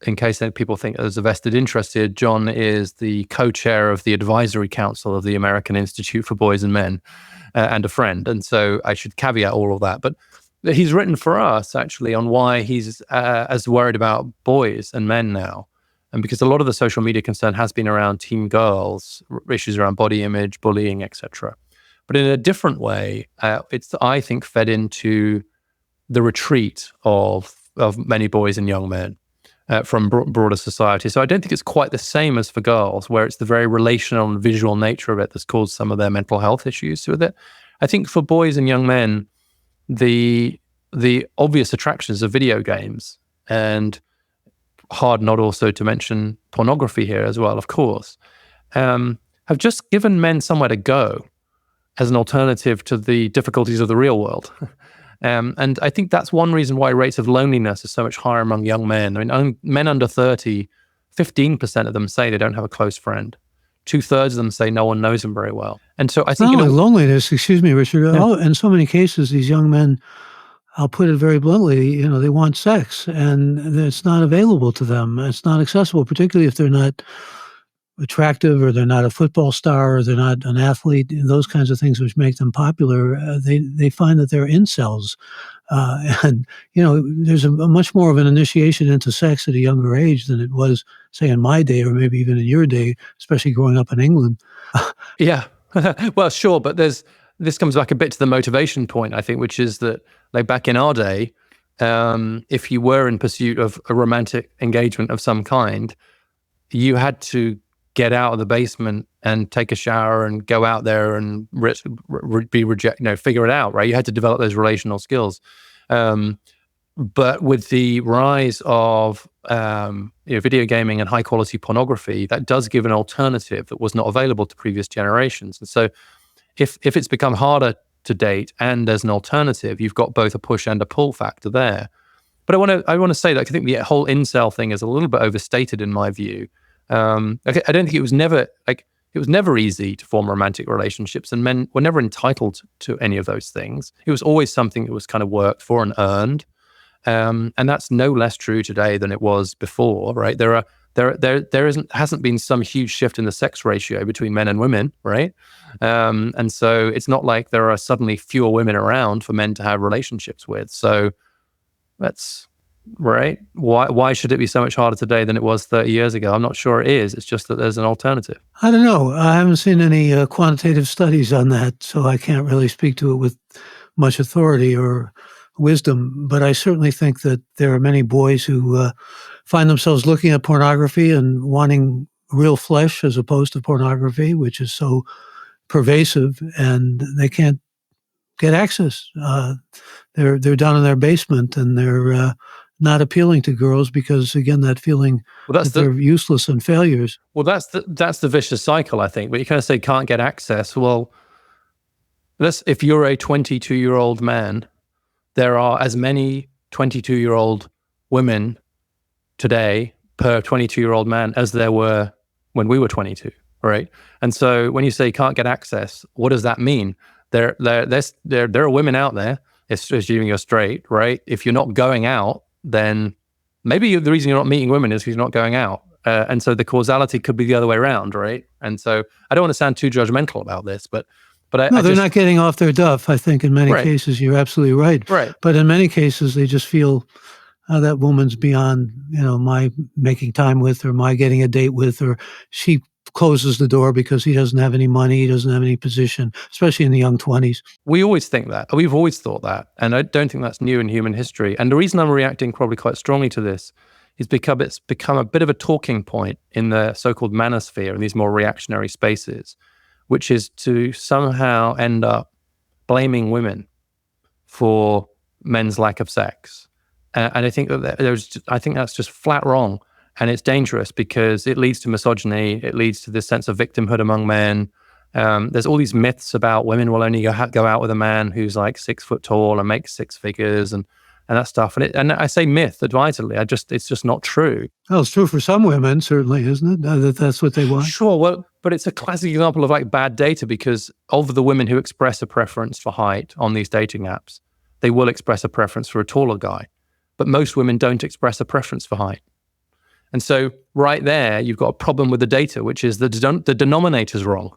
in case people think there's a vested interest here, John is the co-chair of the advisory council of the American Institute for Boys and Men, and a friend. And so I should caveat all of that. But he's written for us actually on why he's as worried about boys and men now. And because a lot of the social media concern has been around teen girls, issues around body image, bullying, etc. But in a different way, it's, I think, fed into the retreat of many boys and young men from broader society. So I don't think it's quite the same as for girls, where it's the very relational and visual nature of it that's caused some of their mental health issues with it. I think for boys and young men, the obvious attractions of video games, and hard not also to mention pornography here as well, of course, have just given men somewhere to go as an alternative to the difficulties of the real world. And I think that's one reason why rates of loneliness are so much higher among young men. I mean, men under 30, 15% of them say they don't have a close friend. 2/3 of them say no one knows them very well. And so I think— Not only loneliness, excuse me, Richard, in so many cases, these young men, I'll put it very bluntly, they want sex, and it's not available to them. It's not accessible, particularly if they're not attractive, or they're not a football star, or they're not an athlete. Those kinds of things which make them popular, they find that they're incels. And, there's a much more of an initiation into sex at a younger age than it was, say, in my day, or maybe even in your day, especially growing up in England. Yeah. Well, sure. But this comes back a bit to the motivation point, I think, which is that, like, back in our day, if you were in pursuit of a romantic engagement of some kind, you had to get out of the basement and take a shower and go out there and figure it out, right? You had to develop those relational skills. But with the rise of video gaming and high quality pornography, that does give an alternative that was not available to previous generations. And so if it's become harder to date and there's an alternative, you've got both a push and a pull factor there. But I want to say that I think the whole incel thing is a little bit overstated in my view. I don't think it was never easy to form romantic relationships, and men were never entitled to any of those things. It was always something that was kind of worked for and earned, and that's no less true today than it was before, right? There hasn't been some huge shift in the sex ratio between men and women, right? And so it's not like there are suddenly fewer women around for men to have relationships with. So that's right. Why should it be so much harder today than it was 30 years ago? I'm not sure it is. It's just that there's an alternative. I don't know. I haven't seen any quantitative studies on that, so I can't really speak to it with much authority or wisdom. But I certainly think that there are many boys who find themselves looking at pornography and wanting real flesh as opposed to pornography, which is so pervasive, and they can't get access. They're down in their basement, and they're not appealing to girls because, again, that feeling that they're useless and failures. Well, that's the vicious cycle, I think. But you kind of say can't get access. Well, if you're a 22-year-old man, there are as many 22-year-old women today per 22-year-old man as there were when we were 22, right? And so when you say can't get access, what does that mean? There are women out there, assuming you're straight, right? If you're not going out, then maybe the reason you're not meeting women is because you're not going out. And so the causality could be the other way around, right? And so I don't want to sound too judgmental about this, but they're not getting off their duff. I think in many cases you're absolutely right. Right. But in many cases they just feel that woman's beyond, my making time with, or my getting a date with, or she closes the door because he doesn't have any money, he doesn't have any position, especially in the young 20s. We always think that. We've always thought that. And I don't think that's new in human history. And the reason I'm reacting probably quite strongly to this is because it's become a bit of a talking point in the so-called manosphere, in these more reactionary spaces, which is to somehow end up blaming women for men's lack of sex. And I think that's just flat wrong. And it's dangerous because it leads to misogyny. It leads to this sense of victimhood among men. There's all these myths about women will only go out with a man who's like 6 foot tall and makes 6 figures. And and that stuff. And I say myth advisedly. It's just not true. Well, it's true for some women, certainly, isn't it? That's what they want. Sure. Well, but it's a classic example of like bad data, because of the women who express a preference for height on these dating apps, they will express a preference for a taller guy. But most women don't express a preference for height. And so right there, you've got a problem with the data, which is the denominator's wrong.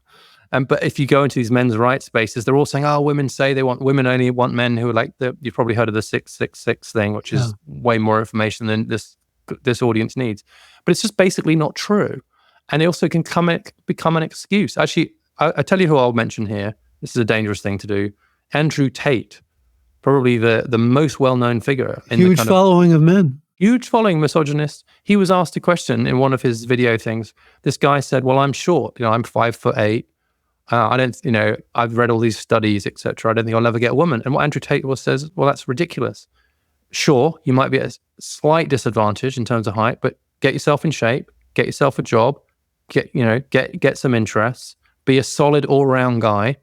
But if you go into these men's rights spaces, they're all saying, "Oh, women only want men who are like you've probably heard of the 666 thing, which is way more information than this audience needs." But it's just basically not true, and it also can become an excuse. Actually, I tell you who I'll mention here. This is a dangerous thing to do. Andrew Tate, probably the most well-known figure in huge following of men. Huge following, misogynist. He was asked a question in one of his video things. This guy said, "Well, I'm short. I'm 5'8". I don't, I've read all these studies, etc. I don't think I'll ever get a woman." And what Andrew Tate says, "Well, that's ridiculous. Sure, you might be at a slight disadvantage in terms of height, but get yourself in shape, get yourself a job, get some interests, be a solid all-round guy,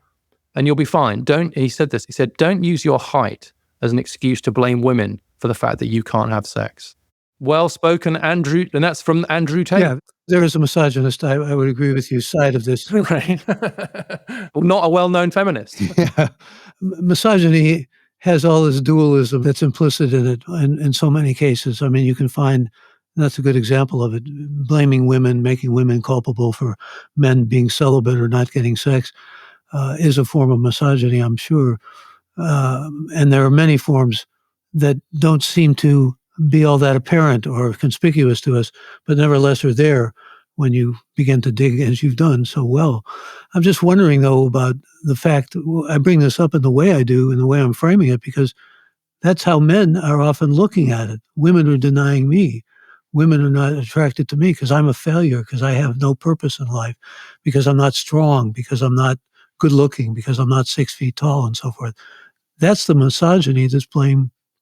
and you'll be fine." He said, "Don't use your height as an excuse to blame women for the fact that you can't have sex." Well-spoken, Andrew, and that's from Andrew Tate. Yeah, there is a misogynist, I would agree with you, side of this. Right. Not a well-known feminist. Yeah. Misogyny has all this dualism that's implicit in it in so many cases. I mean, you can find, that's a good example of it, blaming women, making women culpable for men being celibate or not getting sex is a form of misogyny, I'm sure. And there are many forms that don't seem to be all that apparent or conspicuous to us, but nevertheless are there when you begin to dig, as you've done so well. I'm just wondering, though, about the fact, I bring this up in the way I do, in the way I'm framing it, because that's how men are often looking at it. Women are denying me. Women are not attracted to me because I'm a failure, because I have no purpose in life, because I'm not strong, because I'm not good looking, because I'm not 6 feet tall, and so forth. That's the misogyny that's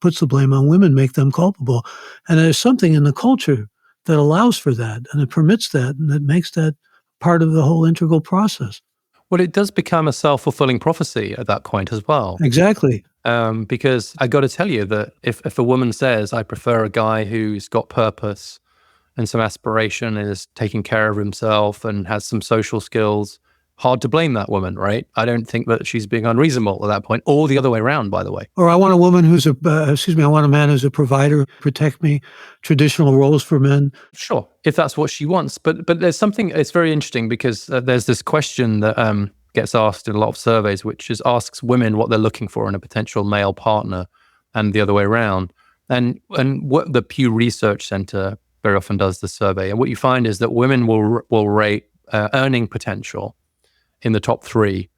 puts the blame on women, make them culpable. And there's something in the culture that allows for that, and it permits that, and it makes that part of the whole integral process. Well, it does become a self-fulfilling prophecy at that point as well. Exactly. Because I got to tell you that if a woman says, "I prefer a guy who's got purpose and some aspiration and is taking care of himself and has some social skills," hard to blame that woman, right? I don't think that she's being unreasonable at that point, or the other way around, by the way. Or I want a woman who's I want a man who's a provider, protect me, traditional roles for men. Sure, if that's what she wants. But there's something, it's very interesting, because there's this question that gets asked in a lot of surveys, which asks women what they're looking for in a potential male partner, and the other way around. And what the Pew Research Center very often does the survey, and what you find is that women will rate earning potential in the top 3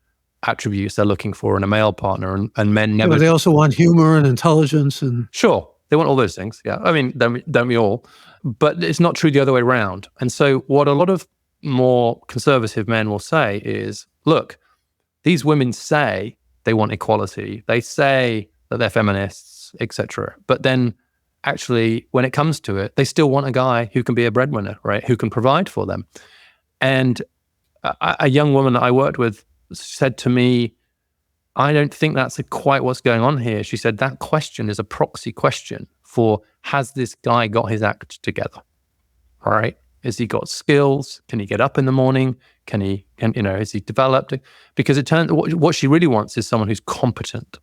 attributes they're looking for in a male partner, and men never. Yeah, they also want humor and intelligence and. Sure, they want all those things. Yeah, I mean, don't we all? But it's not true the other way around. And so, what a lot of more conservative men will say is, "Look, these women say they want equality. They say that they're feminists, etc. But then, actually, when it comes to it, they still want a guy who can be a breadwinner, right? Who can provide for them." And a young woman that I worked with said to me, "I don't think that's quite what's going on here." She said, "That question is a proxy question for, has this guy got his act together? All right. Has he got skills? Can he get up in the morning? Is he developed?" Because it turns, what she really wants is someone who's competent.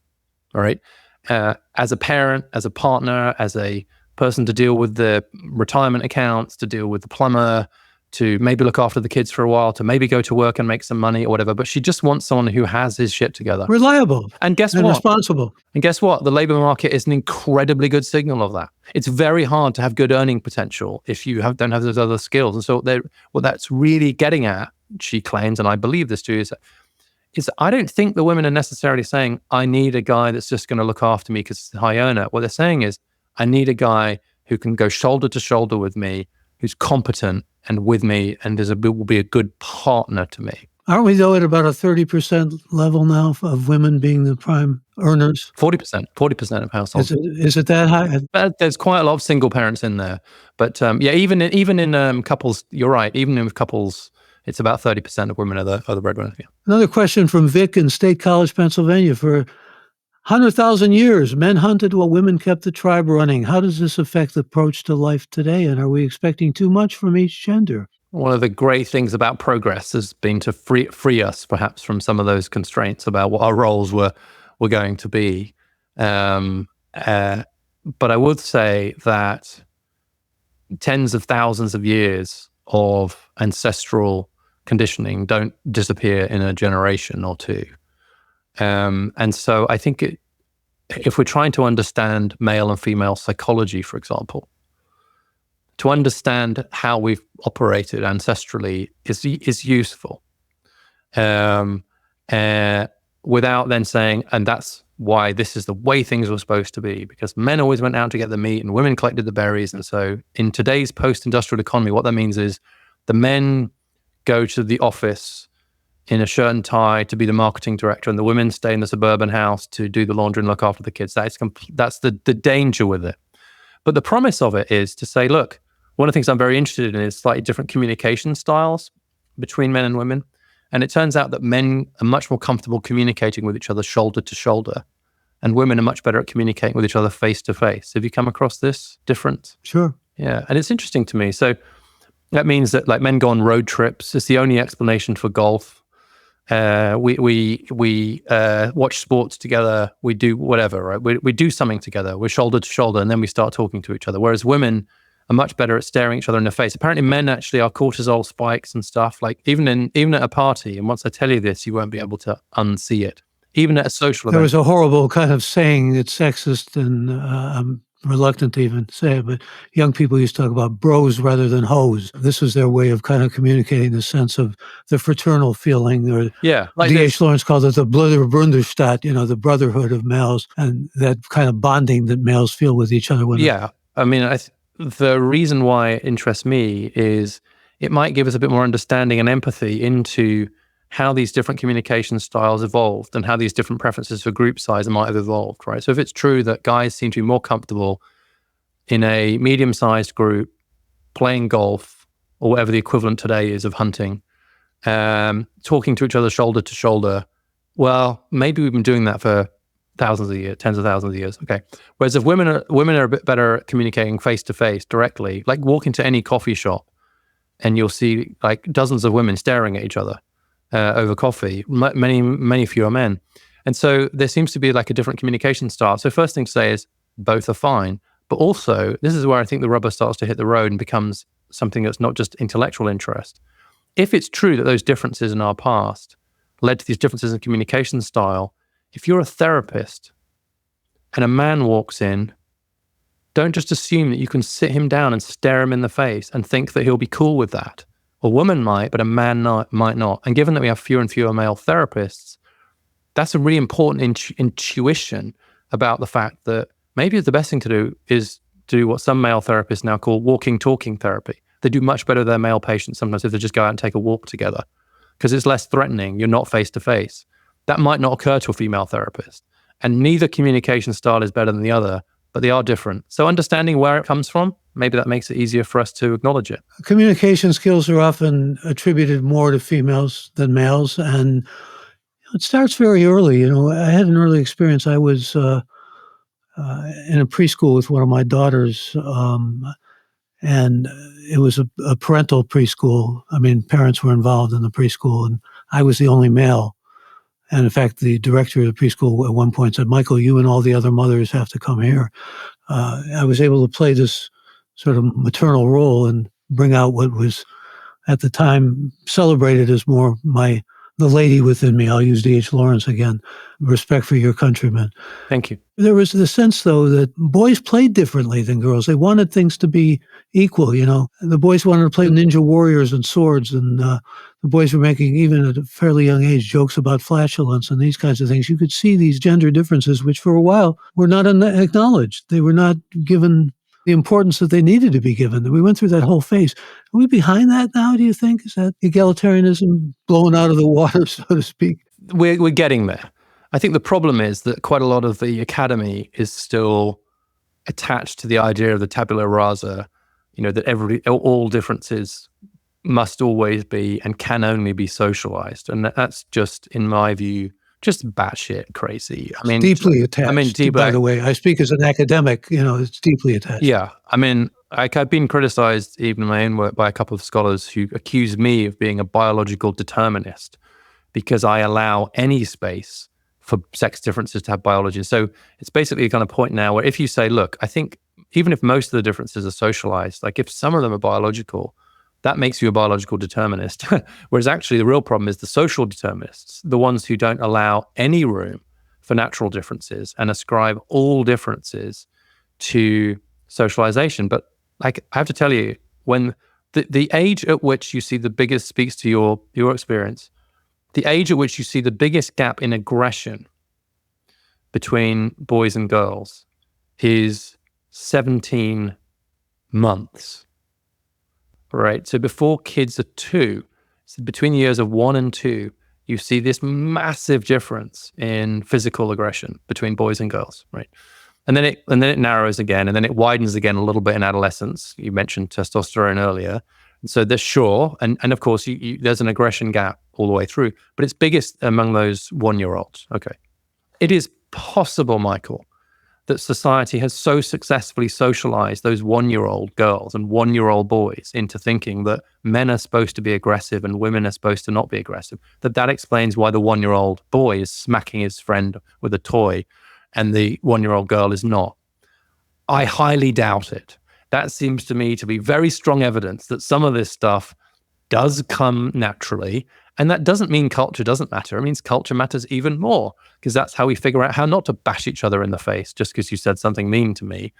All right. As a parent, as a partner, as a person to deal with the retirement accounts, to deal with the plumber, to maybe look after the kids for a while, to maybe go to work and make some money or whatever. But she just wants someone who has his shit together. Reliable. And guess and what? Responsible. And guess what? The labor market is an incredibly good signal of that. It's very hard to have good earning potential if you don't have those other skills. And so what that's really getting at, she claims, and I believe this too, is I don't think the women are necessarily saying, "I need a guy that's just going to look after me because it's a high earner." What they're saying is, "I need a guy who can go shoulder to shoulder with me, who's competent and with me, and will be a good partner to me." Aren't we, though, at about a 30% level now of women being the prime earners? 40% of households. Is it that high? There's quite a lot of single parents in there. But even in couples, you're right, even in couples, it's about 30% of women are the breadwinners. Yeah. Another question from Vic in State College, Pennsylvania. For 100,000 years, men hunted while women kept the tribe running. How does this affect the approach to life today? And are we expecting too much from each gender? One of the great things about progress has been to free us perhaps from some of those constraints about what our roles were going to be. But I would say that tens of thousands of years of ancestral conditioning don't disappear in a generation or two. And so I think if we're trying to understand male and female psychology, for example, to understand how we've operated ancestrally is useful, without then saying, and that's why this is the way things were supposed to be, because men always went out to get the meat and women collected the berries. And so in today's post-industrial economy, what that means is the men go to the office in a shirt and tie to be the marketing director, and the women stay in the suburban house to do the laundry and look after the kids. That's the danger with it. But the promise of it is to say, look, one of the things I'm very interested in is slightly different communication styles between men and women. And it turns out that men are much more comfortable communicating with each other shoulder to shoulder, and women are much better at communicating with each other face to face. Have you come across this difference? Sure. Yeah, and it's interesting to me. So that means that like men go on road trips. It's the only explanation for golf. We watch sports together. We do whatever, right? We do something together. We're shoulder to shoulder, and then we start talking to each other. Whereas women are much better at staring each other in the face. Apparently, men actually are cortisol spikes and stuff. Like even at a party, and once I tell you this, you won't be able to unsee it. Even at a social event. There was a horrible kind of saying that's sexist, and I'm reluctant to even say it, but young people used to talk about bros rather than hoes. This was their way of kind of communicating the sense of the fraternal feeling, or like D.H. Lawrence called it the Brüderstadt, the brotherhood of males, and that kind of bonding that males feel with each other. Yeah. I mean, the reason why it interests me is it might give us a bit more understanding and empathy into how these different communication styles evolved and how these different preferences for group size might have evolved, right? So if it's true that guys seem to be more comfortable in a medium-sized group playing golf or whatever the equivalent today is of hunting, talking to each other shoulder to shoulder, well, maybe we've been doing that for thousands of years, tens of thousands of years. Okay. Whereas if women are a bit better at communicating face to face directly, like walk into any coffee shop and you'll see like dozens of women staring at each other over coffee, many fewer men. And so there seems to be like a different communication style. So first thing to say is both are fine, but also this is where I think the rubber starts to hit the road and becomes something that's not just intellectual interest. If it's true that those differences in our past led to these differences in communication style, if you're a therapist and a man walks in, don't just assume that you can sit him down and stare him in the face and think that he'll be cool with that. A woman might, but a man might not. And given that we have fewer and fewer male therapists, that's a really important intuition about the fact that maybe the best thing to do is to do what some male therapists now call walking, talking therapy. They do much better with their male patients sometimes if they just go out and take a walk together because it's less threatening. You're not face to face. That might not occur to a female therapist. And neither communication style is better than the other, but they are different. So understanding where it comes from, maybe that makes it easier for us to acknowledge it. Communication skills are often attributed more to females than males, and it starts very early. I had an early experience. I was in a preschool with one of my daughters, and it was a parental preschool. I mean, parents were involved in the preschool, and I was the only male. And in fact, the director of the preschool at one point said, "Michael, you and all the other mothers have to come here." I was able to play this sort of maternal role and bring out what was at the time celebrated as more the lady within me. I'll use D.H. Lawrence again, respect for your countrymen. Thank you. There was the sense, though, that boys played differently than girls. They wanted things to be equal, The boys wanted to play ninja warriors and swords, and the boys were making, even at a fairly young age, jokes about flatulence and these kinds of things. You could see these gender differences, which for a while were not acknowledged. They were not given the importance that they needed to be given. We went through that whole phase. Are we behind that now, do you think? Is that egalitarianism blown out of the water, so to speak? We're getting there. I think the problem is that quite a lot of the academy is still attached to the idea of the tabula rasa, that all differences must always be and can only be socialized. And that's just, in my view, just batshit crazy. I mean, Deeply attached. deep, By the way, I speak as an academic. It's deeply attached. yeah. I mean, I've been criticized even in my own work by a couple of scholars who accuse me of being a biological determinist because I allow any space for sex differences to have biology. So it's basically a kind of point now where if you say, look, I think even if most of the differences are socialized, like if some of them are biological, that makes you a biological determinist. Whereas actually the real problem is the social determinists, the ones who don't allow any room for natural differences and ascribe all differences to socialization. But like I have to tell you, when the age at which you see the biggest speaks to your experience, the age at which you see the biggest gap in aggression between boys and girls is 17 months. Right. So before kids are 2, so between the years of 1 and 2, you see this massive difference in physical aggression between boys and girls. Right. And then it narrows again, and then it widens again a little bit in adolescence. You mentioned testosterone earlier. And so there's and of course there's an aggression gap all the way through, but it's biggest among those 1-year-olds. Okay. It is possible, Michael, that society has so successfully socialized those 1-year-old girls and 1-year-old boys into thinking that men are supposed to be aggressive and women are supposed to not be aggressive, that explains why the 1-year-old boy is smacking his friend with a toy and the 1-year-old girl is not. I highly doubt it. That seems to me to be very strong evidence that some of this stuff does come naturally. And that doesn't mean culture doesn't matter. It means culture matters even more, because that's how we figure out how not to bash each other in the face just because you said something mean to me,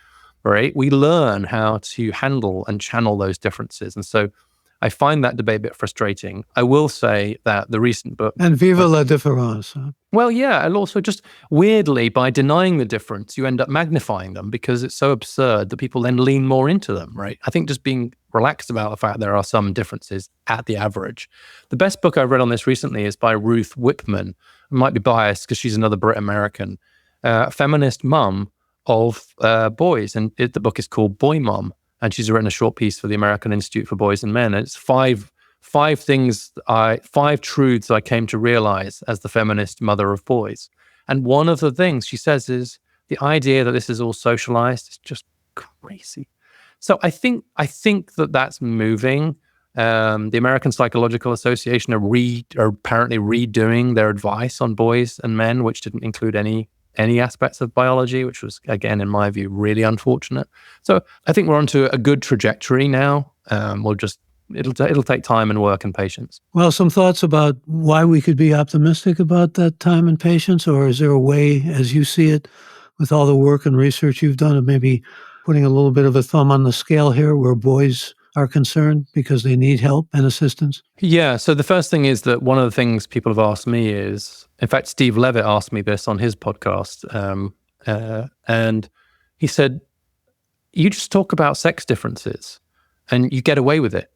right? We learn how to handle and channel those differences. And so I find that debate a bit frustrating. I will say that the recent book... And vive la différence. Huh? Well, yeah, and also just weirdly, by denying the difference, you end up magnifying them because it's so absurd that people then lean more into them, right? I think just being relaxed about the fact there are some differences at the average. The best book I've read on this recently is by Ruth Whipman. I might be biased because she's another Brit-American, feminist mum of boys. And the book is called Boy Mom. And she's written a short piece for the American Institute for Boys and Men. And it's five truths I came to realize as the feminist mother of boys. And one of the things she says is the idea that this is all socialized is just crazy. So I think that that's moving. The American Psychological Association are apparently redoing their advice on boys and men, which didn't include any aspects of biology, which was, again, in my view, really unfortunate. So I think we're onto a good trajectory now. It'll take time and work and patience. Well, some thoughts about why we could be optimistic about that time and patience, or is there a way, as you see it, with all the work and research you've done, of maybe putting a little bit of a thumb on the scale here where boys are concerned because they need help and assistance? Yeah. So the first thing is that one of the things people have asked me is, in fact, Steve Levitt asked me this on his podcast, and he said, you just talk about sex differences and you get away with it.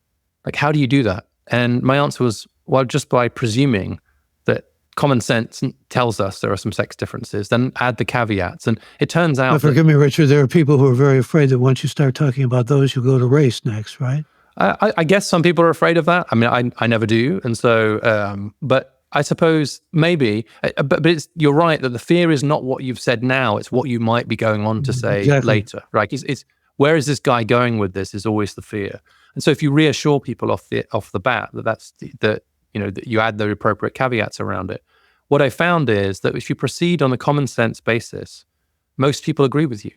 Like, how do you do that? And my answer was, well, just by presuming that common sense tells us there are some sex differences, then add the caveats. And it turns out... Forgive me, Richard, there are people who are very afraid that once you start talking about those, you'll go to race next, right? I guess some people are afraid of that. I mean, I never do. And so, but I suppose maybe, but you're right that the fear is not what you've said now, it's what you might be going on to say later, right? It's where is this guy going with this is always the fear. And so if you reassure people off the bat that you add the appropriate caveats around it, what I found is that if you proceed on a common sense basis, most people agree with you.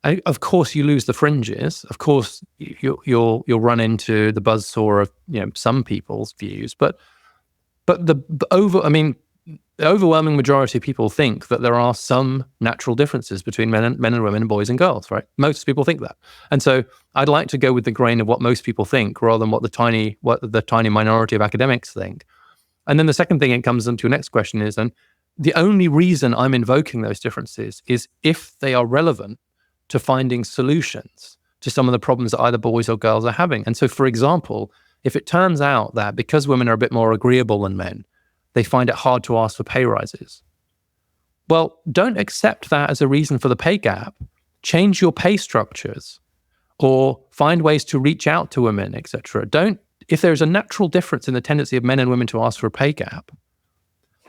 And of course, you lose the fringes. Of course, you'll run into the buzzsaw of some people's views, but the overwhelming majority of people think that there are some natural differences between men and women and boys and girls, right? Most people think that. And so I'd like to go with the grain of what most people think rather than what the tiny minority of academics think. And then the second thing it comes into your next question is, and the only reason I'm invoking those differences is if they are relevant to finding solutions to some of the problems that either boys or girls are having. And so, for example, if it turns out that because women are a bit more agreeable than men, they find it hard to ask for pay rises. Well, don't accept that as a reason for the pay gap. Change your pay structures or find ways to reach out to women, etc. If there's a natural difference in the tendency of men and women to ask for a pay gap,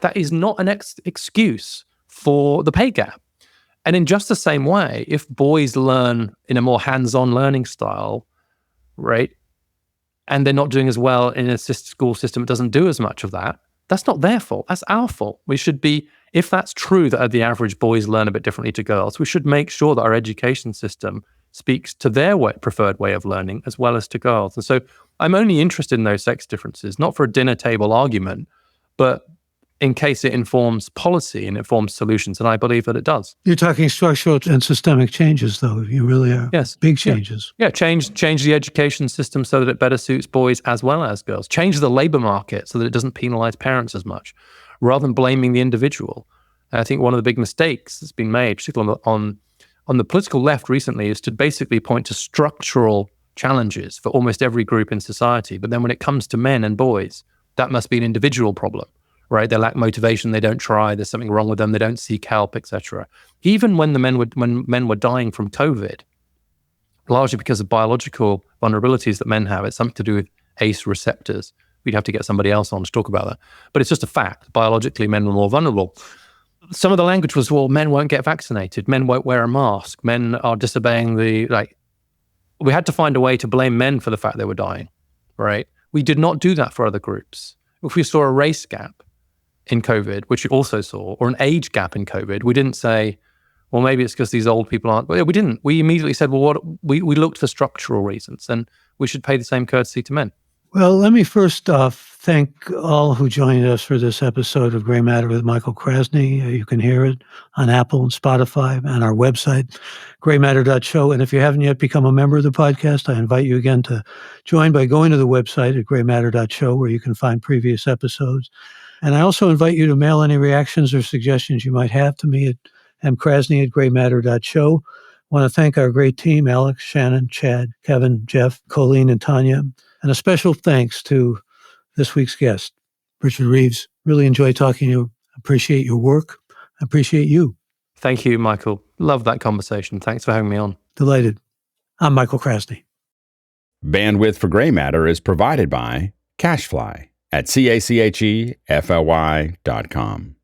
that is not an excuse for the pay gap. And in just the same way, if boys learn in a more hands-on learning style, right, and they're not doing as well in a school system that doesn't do as much of that, that's not their fault. That's our fault. We should be, if that's true that the average boys learn a bit differently to girls, we should make sure that our education system speaks to their preferred way of learning as well as to girls. And so I'm only interested in those sex differences, not for a dinner table argument, but in case it informs policy and informs solutions. And I believe that it does. You're talking structural and systemic changes, though. You really are. Yes. Big changes. Yeah. Change the education system so that it better suits boys as well as girls. Change the labor market so that it doesn't penalize parents as much, rather than blaming the individual. I think one of the big mistakes that's been made, particularly on the political left recently, is to basically point to structural challenges for almost every group in society. But then when it comes to men and boys, that must be an individual problem. Right, they lack motivation. They don't try. There's something wrong with them. They don't seek help, etc. Even when men were dying from COVID, largely because of biological vulnerabilities that men have, it's something to do with ACE receptors. We'd have to get somebody else on to talk about that. But it's just a fact. Biologically, men are more vulnerable. Some of the language was, well, men won't get vaccinated. Men won't wear a mask. Men are disobeying we had to find a way to blame men for the fact they were dying, right? We did not do that for other groups. If we saw a race gap in COVID, which we also saw, or an age gap in COVID, we didn't say, well, maybe it's because these old people aren't. Well, we didn't. We immediately said, well, we looked for structural reasons, and we should pay the same courtesy to men. Well, let me first off thank all who joined us for this episode of Gray Matter with Michael Krasny. You can hear it on Apple and Spotify and our website, graymatter.show. And if you haven't yet become a member of the podcast, I invite you again to join by going to the website at graymatter.show, where you can find previous episodes. And I also invite you to mail any reactions or suggestions you might have to me at mkrasny@graymatter.show. I want to thank our great team, Alex, Shannon, Chad, Kevin, Jeff, Colleen, and Tanya. And a special thanks to this week's guest, Richard Reeves. Really enjoyed talking to you. Appreciate your work. Appreciate you. Thank you, Michael. Love that conversation. Thanks for having me on. Delighted. I'm Michael Krasny. Bandwidth for Gray Matter is provided by CashFly at CACHEFLY.com.